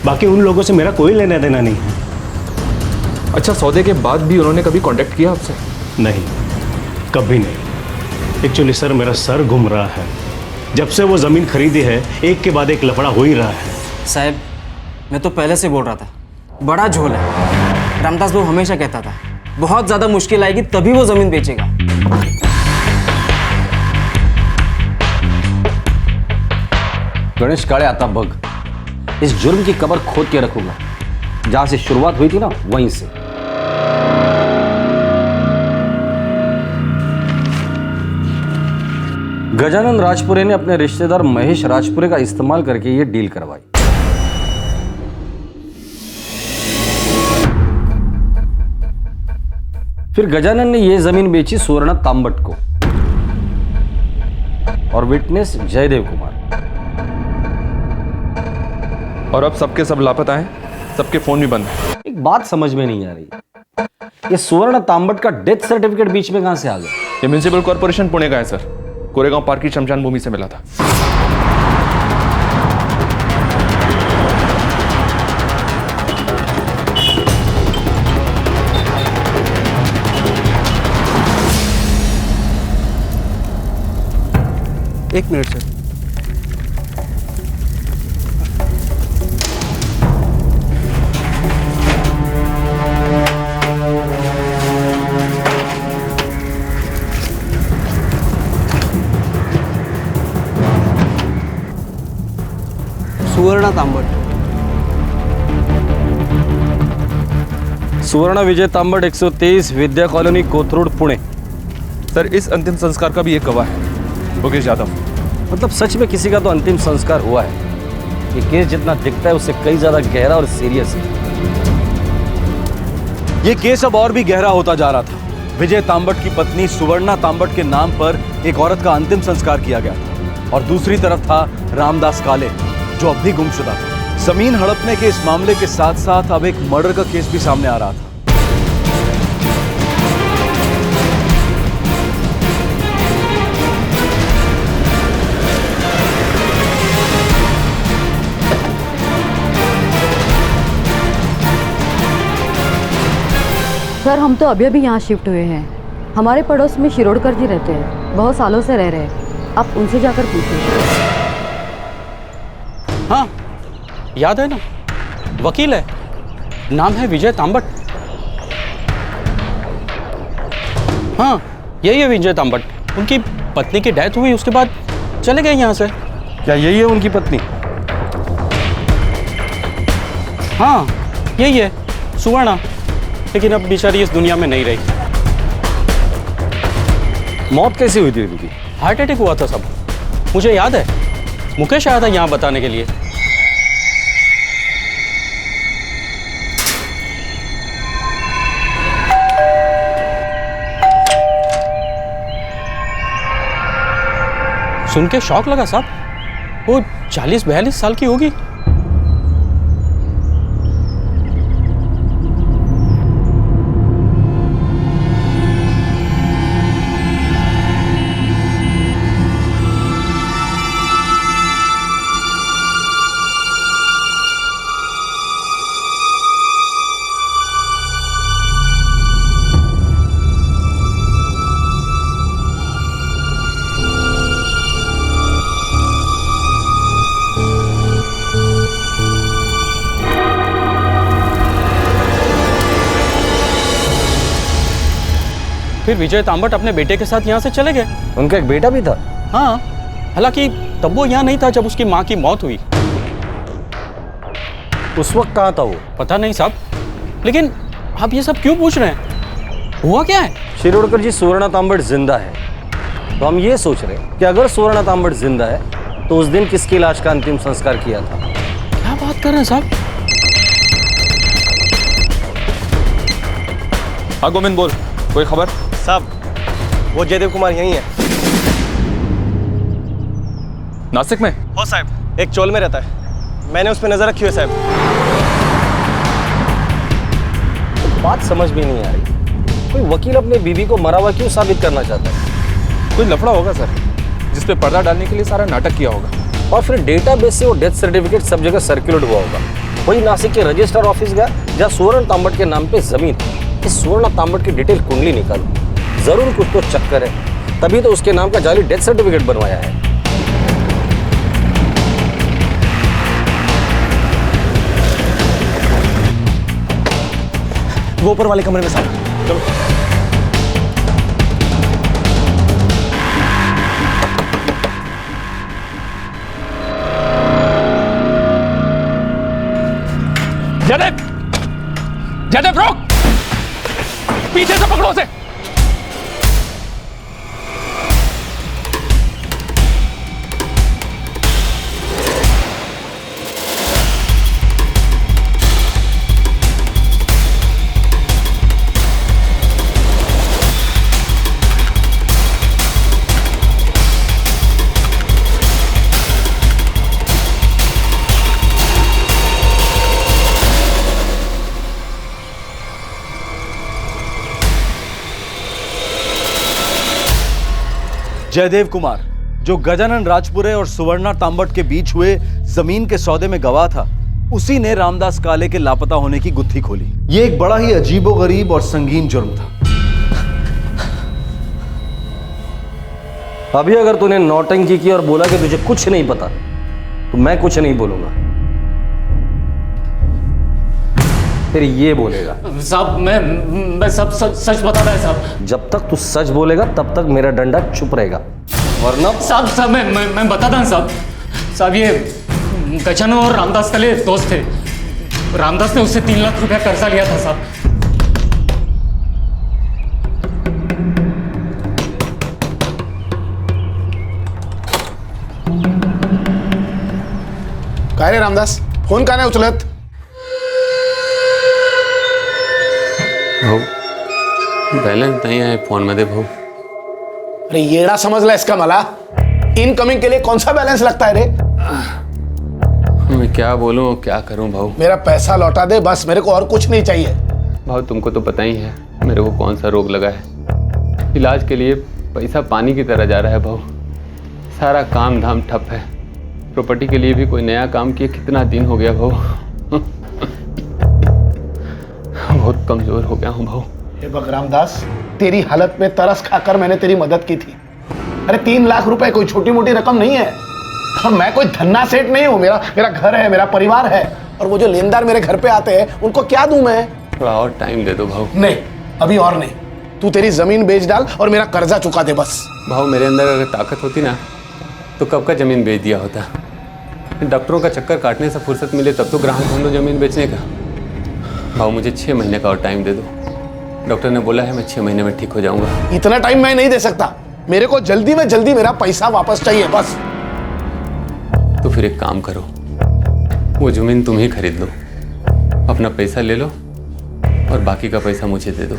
बाकी उन लोगों से मेरा कोई लेना देना नहीं है। अच्छा, सौदे के बाद भी उन्होंने कभी कांटेक्ट किया आपसे? नहीं, कभी नहीं। एक्चुअली सर मेरा सर घूम रहा है। जब से वो ज़मीन खरीदी है, एक के बाद एक लफड़ा हो ही रहा है। साहब, मैं तो पहले से बोल रहा था, बड़ा झोल है। रामदास बाबू हमेशा कहता था बहुत ज़्यादा मुश्किल आएगी तभी वो ज़मीन बेचेगा। गणेश काळे आता बग, इस जुर्म की कबर खोद के रखूंगा। जहां से शुरुआत हुई थी ना, वहीं से। गजानन राजपुरे ने अपने रिश्तेदार महेश राजपुरे का इस्तेमाल करके ये डील करवाई। फिर गजानन ने यह जमीन बेची सुवर्ण तांबट को और विटनेस जयदेव कुमार। और अब सबके सब लापता हैं, सबके फोन भी बंद हैं। एक बात समझ में नहीं आ रही, ये सुवर्ण तांबट का डेथ सर्टिफिकेट बीच में कहां से आ गया? ये म्युनिसिपल कॉर्पोरेशन पुणे का है सर, कोरेगांव पार्क की शमशान भूमि से मिला था। एक मिनट सर। सुवर्ण तांबट। सुवर्ण विजय तांबट 123 विद्या कॉलोनी कोथरूड पुणे। सर इस अंतिम संस्कार का भी एक गवाह है, योगेश यादव। मतलब सच में किसी का तो अंतिम संस्कार हुआ है। ये केस जितना दिखता है उससे कई ज्यादा गहरा और सीरियस है। ये केस अब और भी गहरा होता जा रहा था। विजय तांबट की पत्नी सुवर्णा तांबट के नाम पर एक औरत का अंतिम संस्कार किया गया था और दूसरी तरफ था रामदास काले, जो अब भी गुमशुदा था। जमीन हड़पने के इस मामले के साथ साथ अब एक मर्डर का केस भी सामने आ रहा था। सर हम तो अभी अभी यहाँ शिफ्ट हुए हैं। हमारे पड़ोस में शिरोडकर जी रहते हैं, बहुत सालों से रह रहे हैं। आप उनसे जाकर पूछिए। हाँ याद है ना, वकील है, नाम है विजय तांबट। हाँ यही है विजय तांबट। उनकी पत्नी की डेथ हुई, उसके बाद चले गए यहाँ से। क्या यही है उनकी पत्नी? हाँ यही है सुवर्णा, लेकिन अब बेचारी इस दुनिया में नहीं रही। मौत कैसी हुई थी उनकी? हार्ट अटैक हुआ था सब, मुझे याद है। मुकेश आया था यहाँ बताने के लिए। सुन के शौक लगा साहब, वो 40-42 साल की होगी। फिर विजय तांबट अपने बेटे के साथ यहाँ से चले गए। उनका एक बेटा भी था? हाँ, हालांकि तब वो यहाँ नहीं था जब उसकी माँ की मौत हुई। उस वक्त कहाँ था वो? पता नहीं साहब, लेकिन आप ये सब क्यों पूछ रहे हैं? हुआ क्या है? शिरोडकर जी सुवर्णा तांबट जिंदा है, तो हम ये सोच रहे हैं कि अगर सुवर्णा तांबट जिंदा है तो उस दिन किसकी लाश का अंतिम संस्कार किया था? क्या बात कर रहे हैं साहब? हाँ गोविंद बोल, कोई खबर? साहब वो जयदेव कुमार यहीं है। नासिक में? हो साहब, एक चोल में रहता है, मैंने उस पर नजर रखी हुई है साहब। बात समझ में नहीं आ रही, कोई वकील अपने बीवी को मरा हुआ क्यों साबित करना चाहता है? कोई लफड़ा होगा सर, जिस पे पर्दा डालने के लिए सारा नाटक किया होगा। और फिर डेटाबेस से वो डेथ सर्टिफिकेट सब जगह सर्कुलेट हुआ होगा। वही नासिक के रजिस्ट्रार ऑफिस गया जहाँ सुवर्ण तांबट के नाम पे जमीन। इस सुवर्ण तांबट की डिटेल कुंडली निकालो, जरूर कुछ तो चक्कर है, तभी तो उसके नाम का जाली डेथ सर्टिफिकेट बनवाया है। वो ऊपर वाले कमरे में साहब, चलो। जयदेव, जयदेव रोक, पीछे से पकड़ो उसे। जयदेव कुमार, जो गजानन राजपुरे और सुवर्णा तांबट के बीच हुए जमीन के सौदे में गवाह था, उसी ने रामदास काले के लापता होने की गुत्थी खोली। ये एक बड़ा ही अजीबोगरीब और संगीन जुर्म था। अभी अगर तूने नौटंकी की और बोला कि तुझे कुछ नहीं पता, तो मैं कुछ नहीं बोलूंगा, फिर ये बोलेगा। साहब मैं सब सच बता रहा है साहब। जब तक तू सच बोलेगा तब तक मेरा डंडा चुप रहेगा, वरना साहब मैं बताता हूँ साहब ये गजानन और रामदास काले दोस्त थे। रामदास ने उससे 3 लाख रुपया कर्जा लिया था साहब। काय रे रामदास, फोन का नाही उचलत? भाऊ बॅलन्स नाही आहे फोनमध्ये भाऊ। अरे येड़ा समझला इसका मला? इनकमिंग के लिए कौन सा बैलेंस लगता है रे? मैं क्या बोलूं क्या करूं भाऊ? मेरा पैसा लौटा दे बस, मेरे को और कुछ नहीं चाहिए। भाऊ तुमको तो पता ही है मेरे को कौन सा रोग लगा है। इलाज के लिए पैसा पानी की तरह जा रहा है भाऊ। सारा काम धाम ठप है। प्रॉपर्टी के लिए भी कोई नया काम किए कितना दिन हो गया भाऊ। बहुत कमजोर हो गया हूँ भाऊ। हे भग रामदास, तेरी हालत में तरस खाकर मैंने तेरी मदद की थी। अरे 3 लाख रुपए कोई छोटी मोटी रकम नहीं है। मैं कोई धन्ना सेठ नहीं हूँ। मेरा घर है, मेरा परिवार है, और वो जो लेनदार मेरे घर पे आते हैं उनको क्या दूं मैं? थोड़ा और टाइम दे दो भाऊ। नहीं, अभी और नहीं। तू तेरी जमीन बेच डाल और मेरा कर्जा चुका दे बस। भाऊ मेरे अंदर अगर ताकत होती ना तो कब का जमीन बेच दिया होता। डॉक्टरों का चक्कर काटने से फुर्सत मिले तब तो ग्राहक ढूंढो जमीन बेचने का। भाऊ मुझे 6 महीने का और टाइम दे दो। डॉक्टर ने बोला है मैं 6 महीने में ठीक हो जाऊंगा। इतना टाइम मैं नहीं दे सकता। मेरे को जल्दी में जल्दी मेरा पैसा वापस चाहिए बस। तो फिर एक काम करो, वो जमीन तुम ही खरीद लो, अपना पैसा ले लो और बाकी का पैसा मुझे दे दो।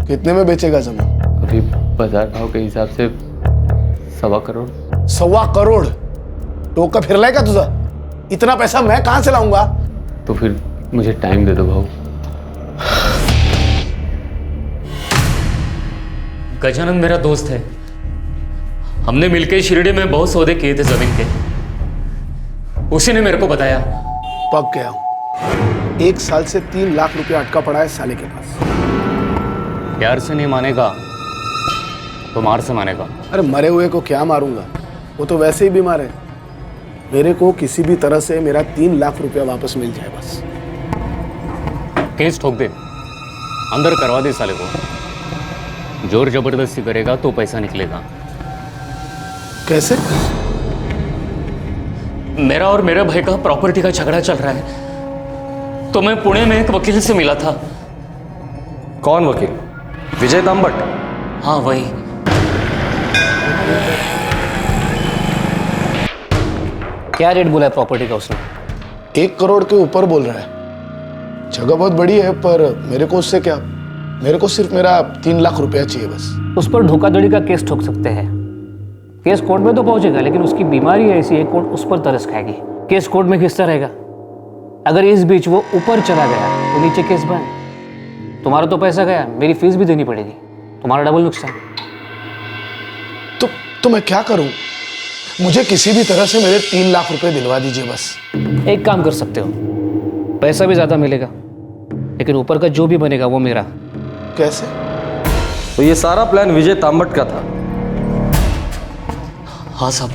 कितने में बेचेगा जमीन? अभी बाजार भाव के हिसाब से 1.25 करोड़। 1.25 करोड़? टोका फिरलाय का तुझा? इतना पैसा मैं कहां से लाऊंगा? तो फिर मुझे टाइम दे दो भाऊ। गजानन मेरा दोस्त है। हमने मिलकर शिरडी में बहुत सौदे किए थे जमीन के। उसी ने मेरे को बताया। पक गया हूं। 1 साल से 3 लाख रुपया अटका पड़ा है साले के पास। प्यार से नहीं मानेगा तो मार से मानेगा। अरे मरे हुए को क्या मारूंगा? वो तो वैसे ही बीमार है। मेरे को किसी भी तरह से मेरा 3 लाख रुपया वापस मिल जाए बस। केस ठोक दे, अंदर करवा दे साले को। जोर जबरदस्ती करेगा तो पैसा निकलेगा। कैसे? मेरा और मेरे भाई का प्रॉपर्टी का झगड़ा चल रहा है, तो मैं पुणे में एक वकील से मिला था। कौन वकील? विजय तांबट? हाँ वही। क्या रेट बोला है प्रॉपर्टी का उसने? 1 करोड़ के ऊपर बोल रहा है। जगह बहुत बड़ी है, पर मेरे को उससे क्या? मेरे को सिर्फ मेरा 3 लाख रुपया चाहिए बस। उस पर धोखाधड़ी का केस ठोक सकते हैं। केस कोर्ट में तो पहुंचेगा, लेकिन उसकी बीमारी ऐसी है कोर्ट उस पर तरस खाएगी। केस कोर्ट में घिसता रहेगा। अगर इस बीच वो ऊपर चला गया तो नीचे केस बंद। तुम्हारा तो पैसा गया, मेरी फीस भी देनी पड़ेगी, तुम्हारा डबल नुकसान। तो मैं क्या करूं? मुझे किसी भी तरह से मेरे 3 लाख रुपए दिलवा दीजिए बस। एक काम कर सकते हो, पैसा भी ज्यादा मिलेगा, लेकिन ऊपर का जो भी बनेगा वो मेरा। कैसे? तो ये सारा प्लान विजय तांबट का था? हाँ साहब।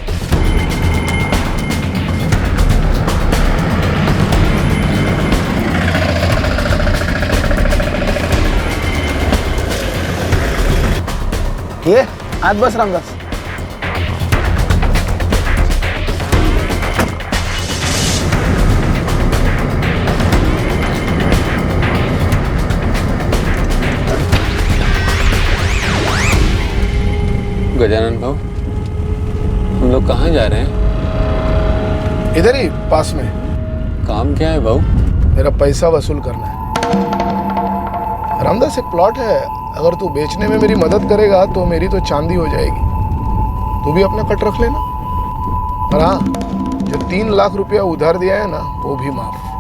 ये आज बस रामदास। गजानन भाऊ हम लोग कहाँ जा रहे हैं? इधर ही पास में। काम क्या है भाऊ? मेरा पैसा वसूल करना है। रामदास एक प्लॉट है, अगर तू बेचने में मेरी मदद करेगा तो मेरी तो चांदी हो जाएगी। तू भी अपना कट रख लेना। और हाँ, जो 3 लाख रुपया उधार दिया है ना, वो भी माफ।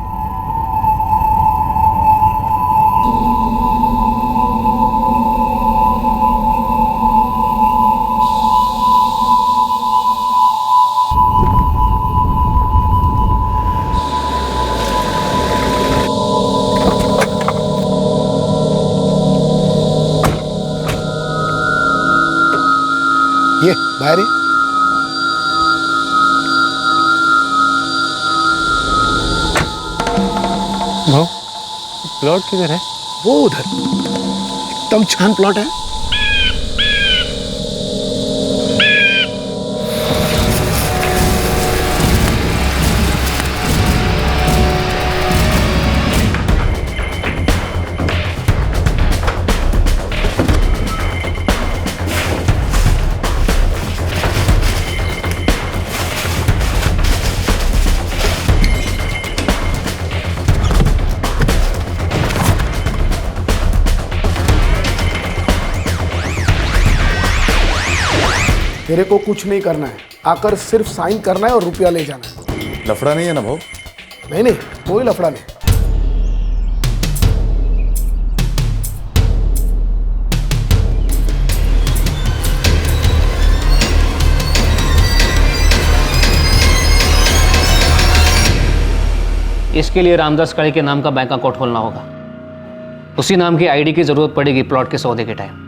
ये बाहर ही। भाऊ प्लॉट किधर है? वो उधर एकदम छान प्लॉट है। तेरे को कुछ नहीं करना है, आकर सिर्फ साइन करना है और रुपया ले जाना है। लफड़ा नहीं है ना भाऊ? नहीं नहीं, कोई लफड़ा नहीं। इसके लिए रामदास काळे के नाम का बैंक अकाउंट खोलना होगा। उसी नाम की आईडी की जरूरत पड़ेगी प्लॉट के सौदे के टाइम।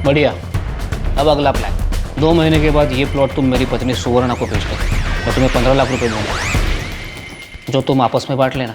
बढ़िया। अब अगला प्लान, 2 महीने के बाद ये प्लॉट तुम मेरी पत्नी सुवर्णा को बेच दो। मैं तुम्हें 15 लाख रुपए दूंगा, जो तुम आपस में बांट लेना।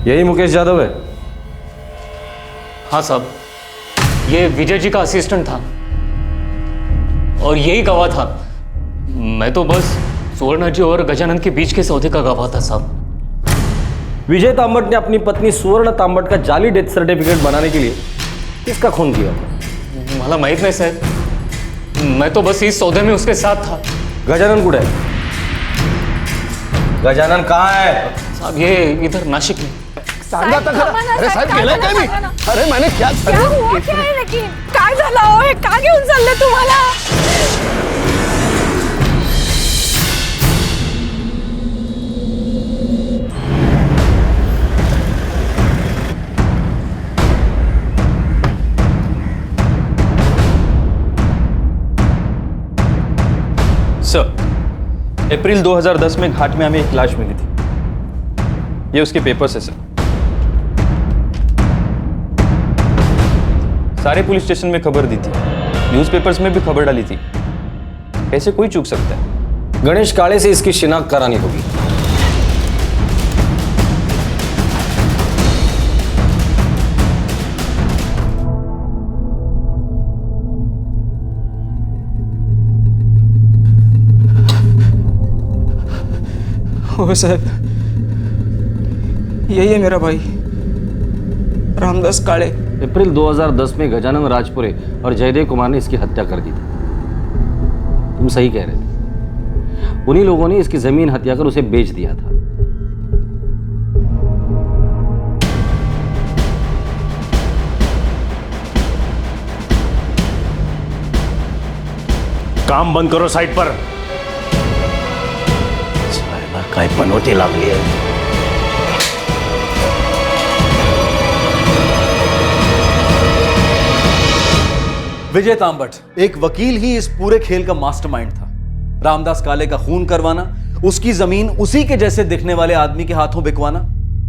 यही मुकेश यादव है? हाँ साहब, ये विजय जी का असिस्टेंट था और यही गवाह था। मैं तो बस सुवर्णा जी और गजानन के बीच के सौदे का गवाह था साहब। विजय तांबट ने अपनी पत्नी सुवर्ण तांबट का जाली डेथ सर्टिफिकेट बनाने के लिए किसका खून किया? मला माहित नहीं साहब, मैं तो बस इस सौदे में उसके साथ था। गजानन कुछ है? गजानन कहाँ है? साहब ये इधर नाशिक में। सांगा तक। अरे साहेब गेलाय काय मी? अरे मैंने क्या हुआ क्या है? लेकिन काय झालं हो? हे का घेऊन चालले तुम्हाला? सर, अप्रैल 2010 में घाट में हमें एक लाश मिली थी। ये उसके पेपर्स है सर। सारे पुलिस स्टेशन में खबर दी थी, न्यूज़पेपर्स में भी खबर डाली थी। ऐसे कोई चूक सकता है? गणेश काळे से इसकी शिनाख्त करानी होगी। हो साहब, यही है मेरा भाई रामदास काळे। अप्रैल 2010 में गजानन राजपुरे और जयदेव कुमार ने इसकी हत्या कर दी थी। तुम सही कह रहे थे, उन्हीं लोगों ने इसकी जमीन हत्या कर उसे बेच दिया था। काम बंद करो साइड पर। काय पनोती लागली आहे। विजय तांबट एक वकील ही इस पूरे खेल का मास्टरमाइंड था। रामदास काळे का खून करवाना, उसकी जमीन उसी के जैसे दिखने वाले आदमी के हाथों बिकवाना,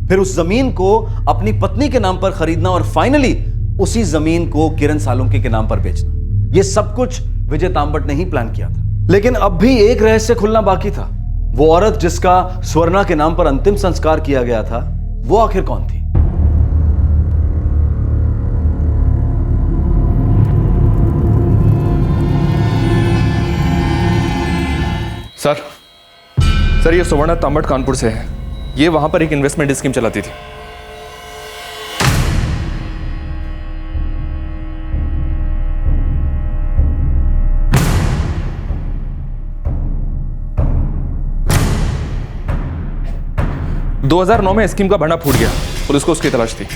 फिर उस जमीन को अपनी पत्नी के नाम पर खरीदना और फाइनली उसी जमीन को किरण सालुंके के नाम पर बेचना। यह सब कुछ विजय तांबट ने ही प्लान किया था। लेकिन अब भी एक रहस्य खुलना बाकी था। वो औरत जिसका स्वर्णा के नाम पर अंतिम संस्कार किया गया था, वो आखिर कौन थी? सर ये सुवर्णा तांबट कानपुर से है। ये वहां पर एक इन्वेस्टमेंट स्कीम चलाती थी। – 2009 में स्कीम का भंडा फूट गया, पुलिस को उसकी तलाश थी।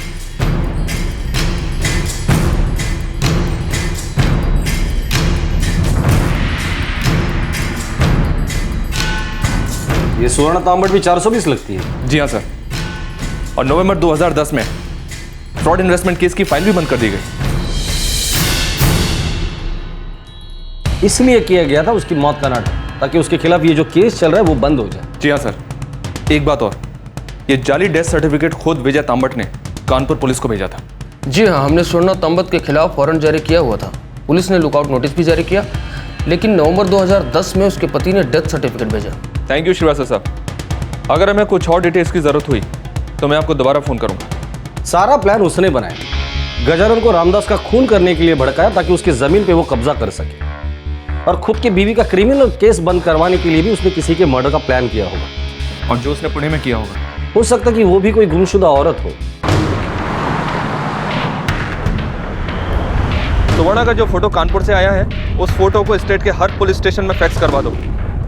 ये सुवर्ण तांबट भी 420 लगती है। जी हाँ सर। और नवंबर 2010 में फ्रॉड इन्वेस्टमेंट केस की फाइल भी बंद कर दी गई। इसलिए किया गया था उसकी मौत का नाटक, ताकि उसके खिलाफ ये जो केस चल रहा है वो बंद हो जाए। जी हाँ सर। एक बात और, ये जाली डेथ सर्टिफिकेट खुद विजय तांबट ने कानपुर पुलिस को भेजा था। जी हाँ, हमने सुवर्णा तांबट के खिलाफ वारंट जारी किया हुआ था। पुलिस ने लुकआउट नोटिस भी जारी किया, लेकिन नवंबर 2010 में उसके पति ने डेथ सर्टिफिकेट भेजा। थैंक यू श्रीवास्तव साहब। अगर हमें कुछ और डिटेल्स की जरूरत हुई तो मैं आपको दोबारा फोन करूंगा। सारा प्लान उसने बनाया, गजानन को रामदास का खून करने के लिए भड़काया ताकि उसकी जमीन पे वो कब्जा कर सके, और खुद की बीवी का क्रिमिनल केस बंद करवाने के लिए भी उसने किसी के मर्डर का प्लान किया होगा। और जो उसने पुणे में किया होगा, हो सकता कि वो भी कोई गुमशुदा औरत हो। सुवर्णा का जो फोटो कानपुर से आया है, उस फोटो को स्टेट के हर पुलिस स्टेशन में फैक्स करवा दो,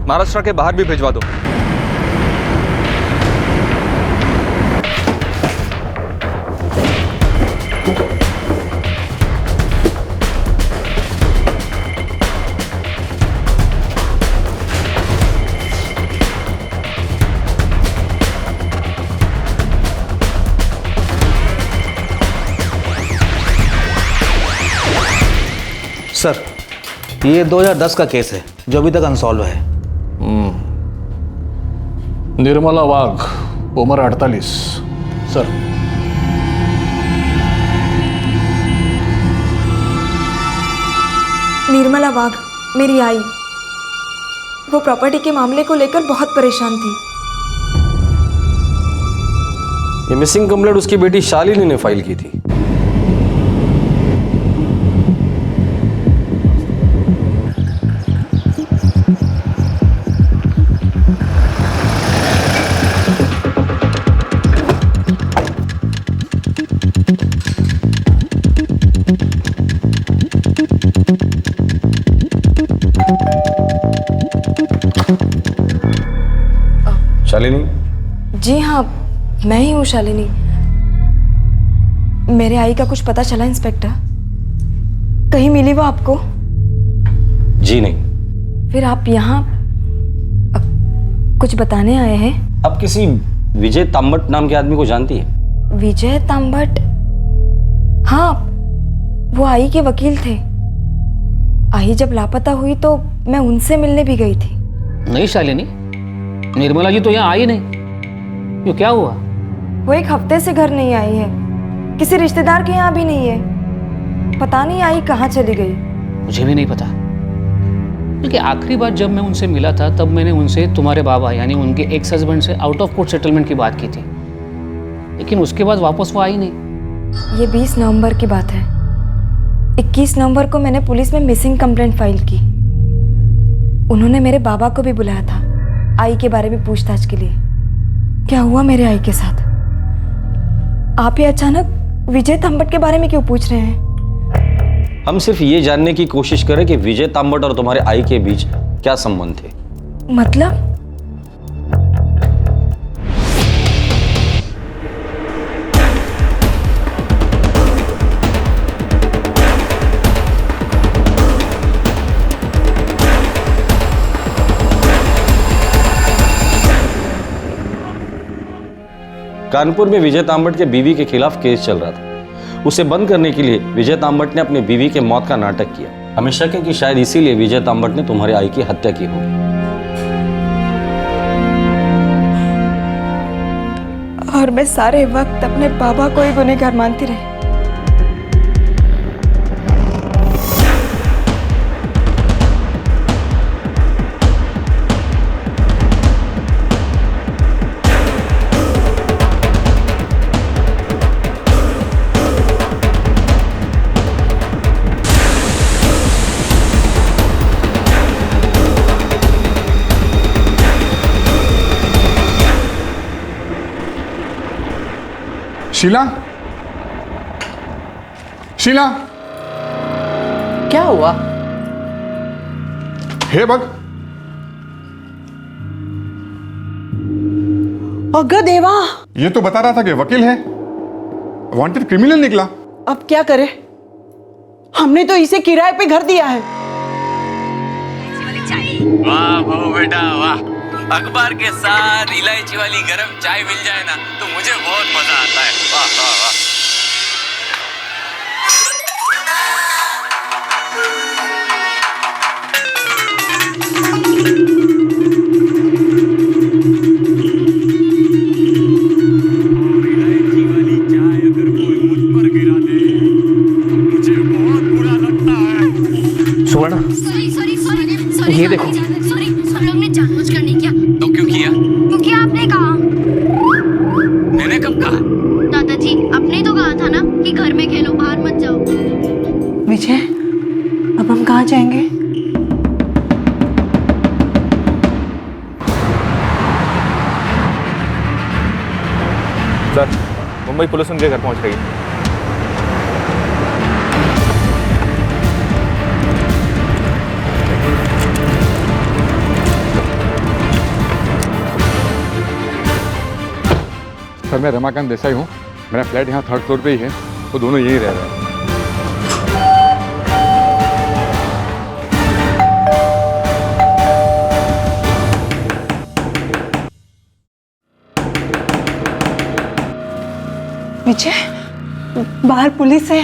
महाराष्ट्र के बाहर भी भिजवा दो। सर, ये 2010 का केस है जो अभी तक अनसॉल्व है। निर्मला वाघ, उम्र 48। सर, निर्मला वाघ मेरी आई, वो प्रॉपर्टी के मामले को लेकर बहुत परेशान थी। ये मिसिंग कंप्लेंट उसकी बेटी शालिनी ने फाइल की थी। शालिनी? जी हाँ, मैं ही हूँ शालिनी। मेरे आई का कुछ पता चला इंस्पेक्टर? कहीं मिली वो आपको? जी नहीं। फिर आप यहाँ कुछ बताने आए हैं? आप किसी विजय तांबट नाम के आदमी को जानती है? विजय तांबट? हाँ, वो आई के वकील थे। आई जब लापता हुई तो मैं उनसे मिलने भी गई थी। नहीं शालिनी, निर्मला जी तो यहाँ आई नहीं। क्यों, क्या हुआ? वो एक हफ्ते से घर नहीं आई है, किसी रिश्तेदार के यहाँ भी नहीं है। पता नहीं आई कहाँ चली गई। मुझे भी नहीं पता, क्योंकि आखिरी बार जब मैं उनसे मिला था तब मैंने उनसे तुम्हारे बाबा यानी उनके एक्स हस्बैंड से आउट ऑफ कोर्ट सेटलमेंट की बात की थी, लेकिन उसके बाद वापस वो आई नहीं। ये 20 नवंबर की बात है। 21 नवंबर को मैंने पुलिस में मिसिंग कंप्लेंट फाइल की। उन्होंने मेरे बाबा को भी बुलाया था आई के बारे में पूछताछ के लिए। क्या हुआ मेरे आई के साथ? आप ये अचानक विजय तांबट के बारे में क्यों पूछ रहे हैं? हम सिर्फ ये जानने की कोशिश करें कि विजय तांबट और तुम्हारे आई के बीच क्या संबंध थे। मतलब? कानपुर में विजय तांबट के बीवी के खिलाफ केस चल रहा था। उसे बंद करने के लिए विजय तांबट ने अपनी बीवी के मौत का नाटक किया। हमें शक है कि शायद इसीलिए विजय तांबट ने तुम्हारे आई की हत्या की होगी। और मैं सारे वक्त अपने बाबा को ही गुनहगार मानती रही। शीला, शीला, क्या हुआ? हे बग, अगर देवा, ये तो बता रहा था कि वकील है, वांटेड क्रिमिनल निकला। अब क्या करे? हमने तो इसे किराए पे घर दिया है। वाह बहू बेटा वाह, अखबार के साथ इलायची वाली गरम चाय मिल जाए ना तो मुझे बहुत मजा आता है। वाह वाह वाह। सुवर्ण, ये देखो। हम लोग ने जानबूझकर नहीं किया। तो क्यों किया? क्योंकि आपने कहा। मैंने कब कहा? दादाजी, आपने तो कहा था ना कि घर में खेलो, बाहर मत जाओ। विजय, अब हम कहाँ जाएंगे? सर, मुंबई पुलिस उनके घर पहुंच रही है। सर, मैं रमाकांत देसाई हूँ। मेरा फ्लैट यहाँ 3rd फ्लोर पे ही है। वो दोनों यहीं रह रहे हैं। विजय, बाहर पुलिस है।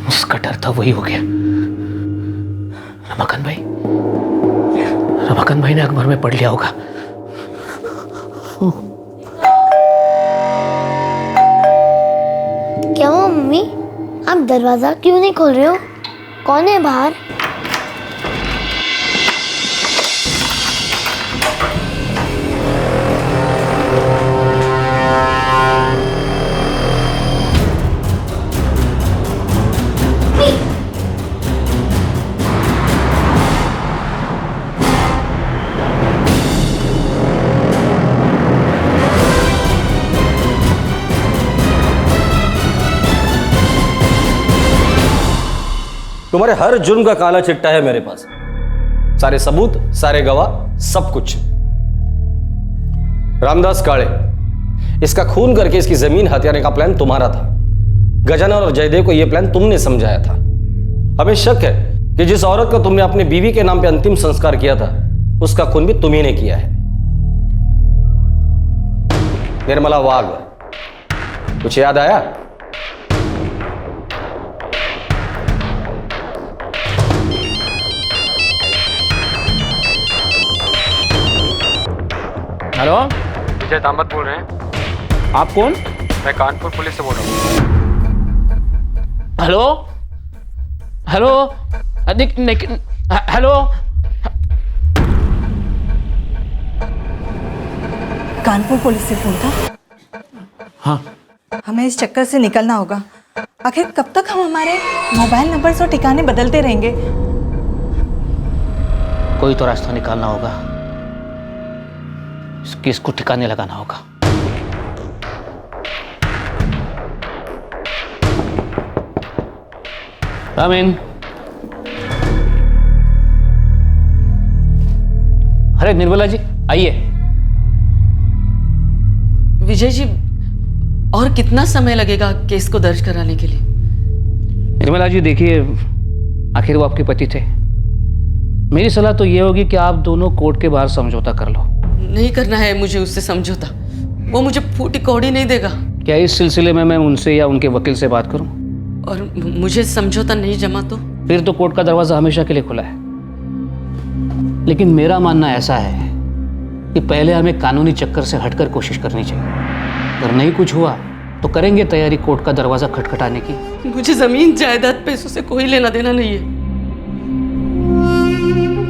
उसका डर था वही हो गया। रमाकांत भाई ने अखबार में पढ़ लिया होगा। क्या हुआ मम्मी? आप दरवाजा क्यों नहीं खोल रहे हो? कौन है बाहर? तुम्हारे हर जुर्म का काला चिट्टा है मेरे पास। सारे सबूत, सारे गवाह, सब कुछ। रामदास काळे, इसका खून करके इसकी जमीन हथियाने का प्लान तुम्हारा था। गजानन और जयदेव को यह प्लान तुमने समझाया था। हमें शक है कि जिस औरत को तुमने अपनी बीवी के नाम पे अंतिम संस्कार किया था, उसका खून भी तुम्ही ने किया है। निर्मला वाघ, कुछ याद आया? हेलो, विजय तांबत बोल रहे हैं। आप कौन? मैं कानपुर पुलिस से बोल रहा हूँ। Hello hello hello. Kanpur police से फोन था। हाँ, हमें इस चक्कर से निकलना होगा। आखिर कब तक हम हमारे मोबाइल नंबर और ठिकाने बदलते रहेंगे? कोई तो रास्ता निकालना होगा। इस केस को ठिकाने लगाना होगा। रामीन, अरे निर्मला जी आइए। विजय जी, और कितना समय लगेगा केस को दर्ज कराने के लिए? निर्मला जी देखिए, आखिर वो आपके पति थे। मेरी सलाह तो ये होगी कि आप दोनों कोर्ट के बाहर समझौता कर लो। नहीं करना है मुझे उससे समझौता। वो मुझे फूटी कौड़ी नहीं देगा। क्या इस सिलसिले में मैं उनसे या उनके वकील से बात करूं? और मुझे समझौता नहीं जमा तो? फिर तो कोर्ट का दरवाजा हमेशा के लिए खुला है। लेकिन मेरा मानना ऐसा है कि पहले हमें कानूनी चक्कर से हटकर कोशिश करनी चाहिए। अगर नहीं कुछ हुआ तो करेंगे तैयारी कोर्ट का दरवाजा खटखटाने की। मुझे जमीन जायदाद पैसों से कोई लेना देना नहीं है।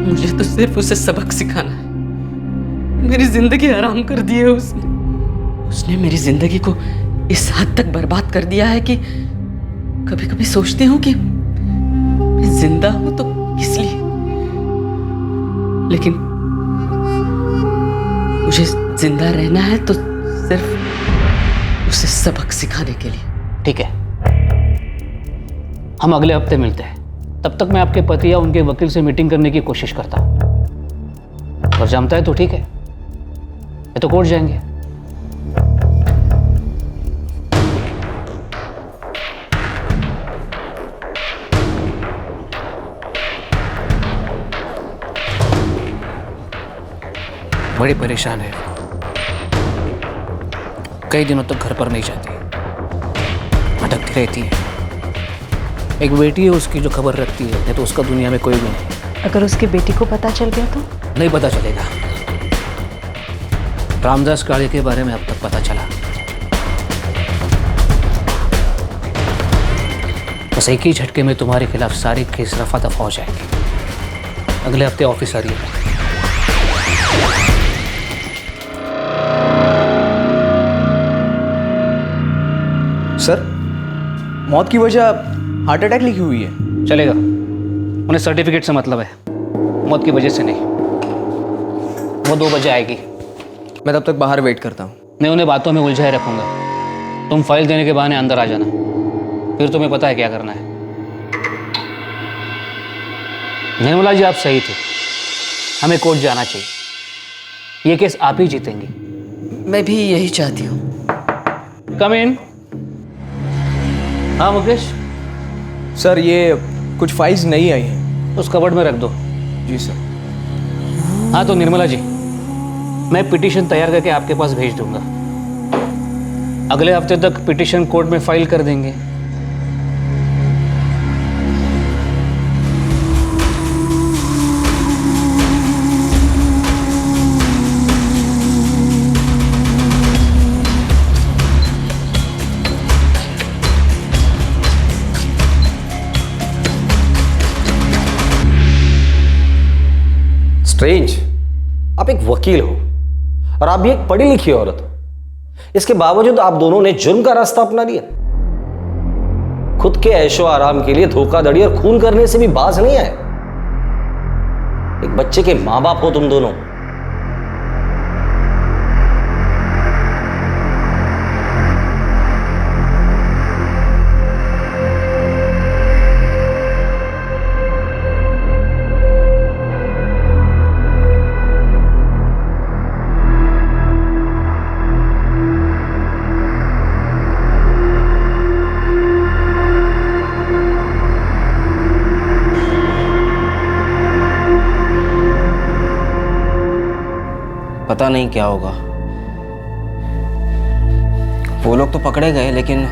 मुझे तो सिर्फ उसे सबक सिखाना है। मेरी जिंदगी हराम कर दी है उसने मेरी जिंदगी को इस हद तक बर्बाद कर दिया है कि कभी कभी सोचती हूँ कि मैं जिंदा हूं तो किस लिए। लेकिन मुझे जिंदा रहना है तो सिर्फ उसे सबक सिखाने के लिए। ठीक है, हम अगले हफ्ते मिलते हैं। तब तक मैं आपके पति या उनके वकील से मीटिंग करने की कोशिश करता हूं। और जमता है तो ठीक है, ये तो कोर्ट जाएंगे। बड़ी परेशान है, कई दिनों तक घर पर नहीं जाती, भटकती रहती है। एक बेटी है उसकी जो खबर रखती है, नहीं तो उसका दुनिया में कोई भी नहीं। अगर उसकी बेटी को पता चल गया तो? नहीं पता चलेगा। रामदास काले के बारे में अब तक पता चला, बस एक ही झटके में तुम्हारे खिलाफ सारी केस रफा दफा हो जाएंगे। अगले हफ्ते ऑफिस आ रही है। सर, मौत की वजह हार्ट अटैक लिखी हुई है। चलेगा, उन्हें सर्टिफिकेट से मतलब है, मौत की वजह से नहीं। वो 2 बजे आएगी। मैं तब तक बाहर वेट करता हूँ। मैं उन्हें बातों में उलझाए रखूंगा। तुम फाइल देने के बहाने अंदर आ जाना, फिर तुम्हें पता है क्या करना है। निर्मला जी, आप सही थे, हमें कोर्ट जाना चाहिए। ये केस आप ही जीतेंगी। मैं भी यही चाहती हूँ। कम इन। हाँ मुकेश। सर, ये कुछ फाइल्स नहीं आई हैं। उस कबर्ड में रख दो। जी सर। हाँ तो निर्मला जी, मैं पिटीशन तैयार करके आपके पास भेज दूंगा। अगले हफ्ते तक पिटीशन कोर्ट में फाइल कर देंगे। स्ट्रेंज, आप एक वकील हो और आप भी एक पढ़ी लिखी औरत हो। इसके बावजूद आप दोनों ने जुर्म का रास्ता अपना लिया। खुद के ऐशो आराम के लिए धोखाधड़ी और खून करने से भी बाज नहीं आए। एक बच्चे के मां बाप हो तुम दोनों। पता नहीं क्या होगा। वो लोग तो पकड़े गए, लेकिन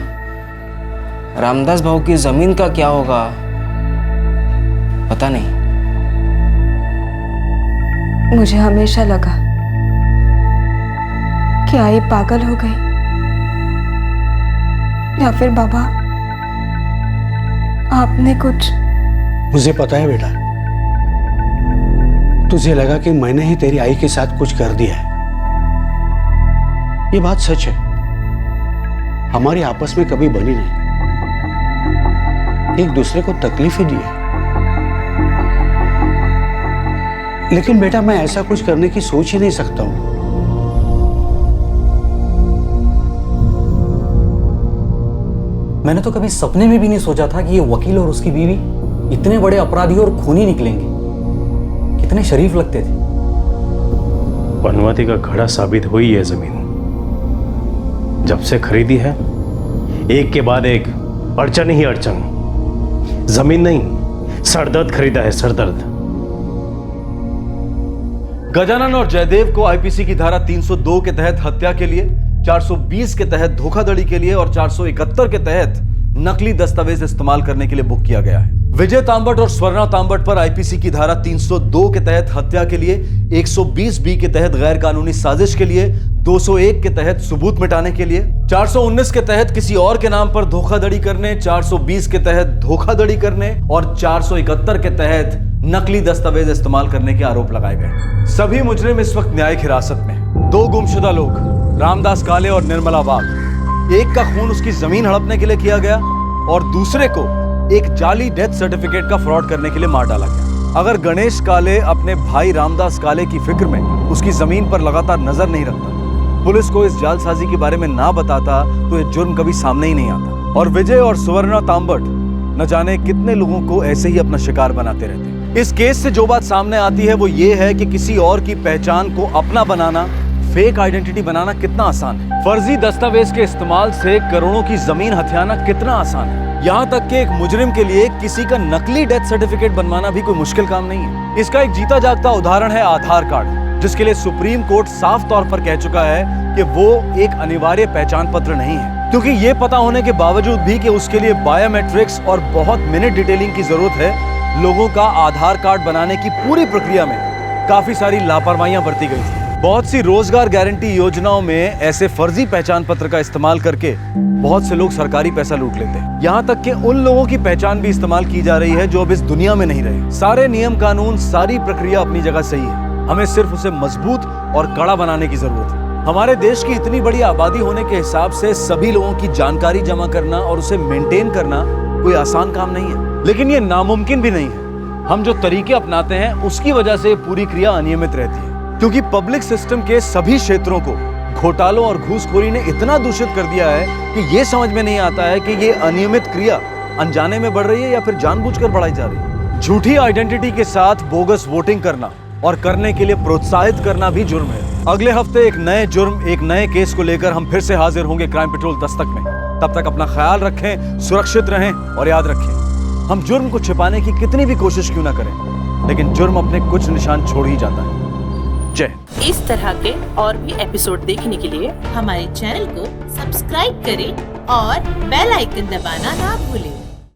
रामदास भाऊ की जमीन का क्या होगा पता नहीं। मुझे हमेशा लगा कि आई पागल हो गई, या फिर बाबा आपने कुछ। मुझे पता है बेटा, तुझे लगा कि मैंने ही तेरी आई के साथ कुछ कर दिया है। ये बात सच है, हमारी आपस में कभी बनी नहीं, एक दूसरे को तकलीफ ही दी है। लेकिन बेटा, मैं ऐसा कुछ करने की सोच ही नहीं सकता हूं। मैंने तो कभी सपने में भी नहीं सोचा था कि ये वकील और उसकी बीवी इतने बड़े अपराधी और खूनी निकलेंगे। कितने शरीफ लगते थे। पनवती का घड़ा साबित हुई है जमीन। जब से खरीदी है, एक के बाद एक अड़चन ही अड़चन। जमीन नहीं, सरदर्द खरीदा है, सरदर्द। गजानन और जयदेव को आईपीसी की धारा 302 के तहत हत्या के लिए, 420 के तहत धोखाधड़ी के लिए और 471 के तहत नकली दस्तावेज इस्तेमाल करने के लिए बुक किया गया है। विजय तांबट और स्वर्णा तांबट पर आईपीसी की धारा 302 के तहत हत्या के लिए, 120 बी के तहत गैर कानूनी साजिश के लिए, 201 के तहत सबूत मिटाने के लिए, 419 के तहत किसी और के नाम पर धोखाधड़ी करने, 420 के तहत धोखाधड़ी करने और 471 के तहत नकली दस्तावेज इस्तेमाल करने के आरोप लगाए गए। सभी मुजरिम इस वक्त न्यायिक हिरासत में। 2 गुमशुदा लोग, रामदास काले और निर्मला वाघ, एक का खून उसकी जमीन हड़पने के लिए किया गया और दूसरे को एक जाली डेथ सर्टिफिकेट का फ्रॉड करने के लिए मार डाला गया। अगर गणेश काले अपने भाई रामदास काले की फिक्र में उसकी जमीन पर लगातार नजर नहीं रखता, पुलिस को इस जालसाजी के बारे में ना बताता तो ये जुर्म कभी सामने ही नहीं आता। और विजय और सुवर्णा तांबट न जाने कितने लोगों को ऐसे ही अपना शिकार बनाते रहते। इस केस से जो बात सामने आती है वो ये है कि किसी और की पहचान को अपना बनाना, फेक आइडेंटिटी बनाना कितना आसान है। फर्जी दस्तावेज के इस्तेमाल से करोड़ों की जमीन हथियाना कितना आसान है। यहाँ तक कि एक मुजरिम के लिए किसी का नकली डेथ सर्टिफिकेट बनवाना भी कोई मुश्किल काम नहीं है। इसका एक जीता जागता उदाहरण है आधार कार्ड, जिसके लिए सुप्रीम कोर्ट साफ तौर पर कह चुका है कि वो एक अनिवार्य पहचान पत्र नहीं है, क्योंकि ये पता होने के बावजूद भी कि उसके लिए बायोमेट्रिक्स और बहुत मिनट डिटेलिंग की जरूरत है, लोगों का आधार कार्ड बनाने की पूरी प्रक्रिया में काफी सारी लापरवाहियां बरती गई थी। बहुत सी रोजगार गारंटी योजनाओं में ऐसे फर्जी पहचान पत्र का इस्तेमाल करके बहुत से लोग सरकारी पैसा लूट लेते हैं। यहाँ तक कि उन लोगों की पहचान भी इस्तेमाल की जा रही है जो अब इस दुनिया में नहीं रहे। सारे नियम कानून, सारी प्रक्रिया अपनी जगह सही है, हमें सिर्फ उसे मजबूत और कड़ा बनाने की जरूरत है। हमारे देश की इतनी बड़ी आबादी होने के हिसाब से सभी लोगों की जानकारी जमा करना और उसे मेंटेन करना कोई आसान काम नहीं है, लेकिन ये नामुमकिन भी नहीं है। हम जो तरीके अपनाते हैं उसकी वजह से पूरी क्रिया अनियमित रहती है, क्योंकि पब्लिक सिस्टम के सभी क्षेत्रों को घोटालों और घूसखोरी ने इतना दूषित कर दिया है कि ये समझ में नहीं आता है कि ये अनियमित क्रिया अनजाने में बढ़ रही है या फिर जानबूझकर बढ़ाई जा रही है। झूठी आइडेंटिटी के साथ बोगस वोटिंग करना और करने के लिए प्रोत्साहित करना भी जुर्म है। अगले हफ्ते एक नए जुर्म, एक नए केस को लेकर हम फिर से हाजिर होंगे क्राइम पेट्रोल दस्तक में। तब तक अपना ख्याल रखें, सुरक्षित रहें और याद रखें, हम जुर्म को छिपाने की कितनी भी कोशिश क्यों ना करें, लेकिन जुर्म अपने कुछ निशान छोड़ ही जाता है। जय। इस तरह के और भी एपिसोड देखने के लिए हमारे चैनल को सब्सक्राइब करें और बेल आइकन दबाना ना भूलें।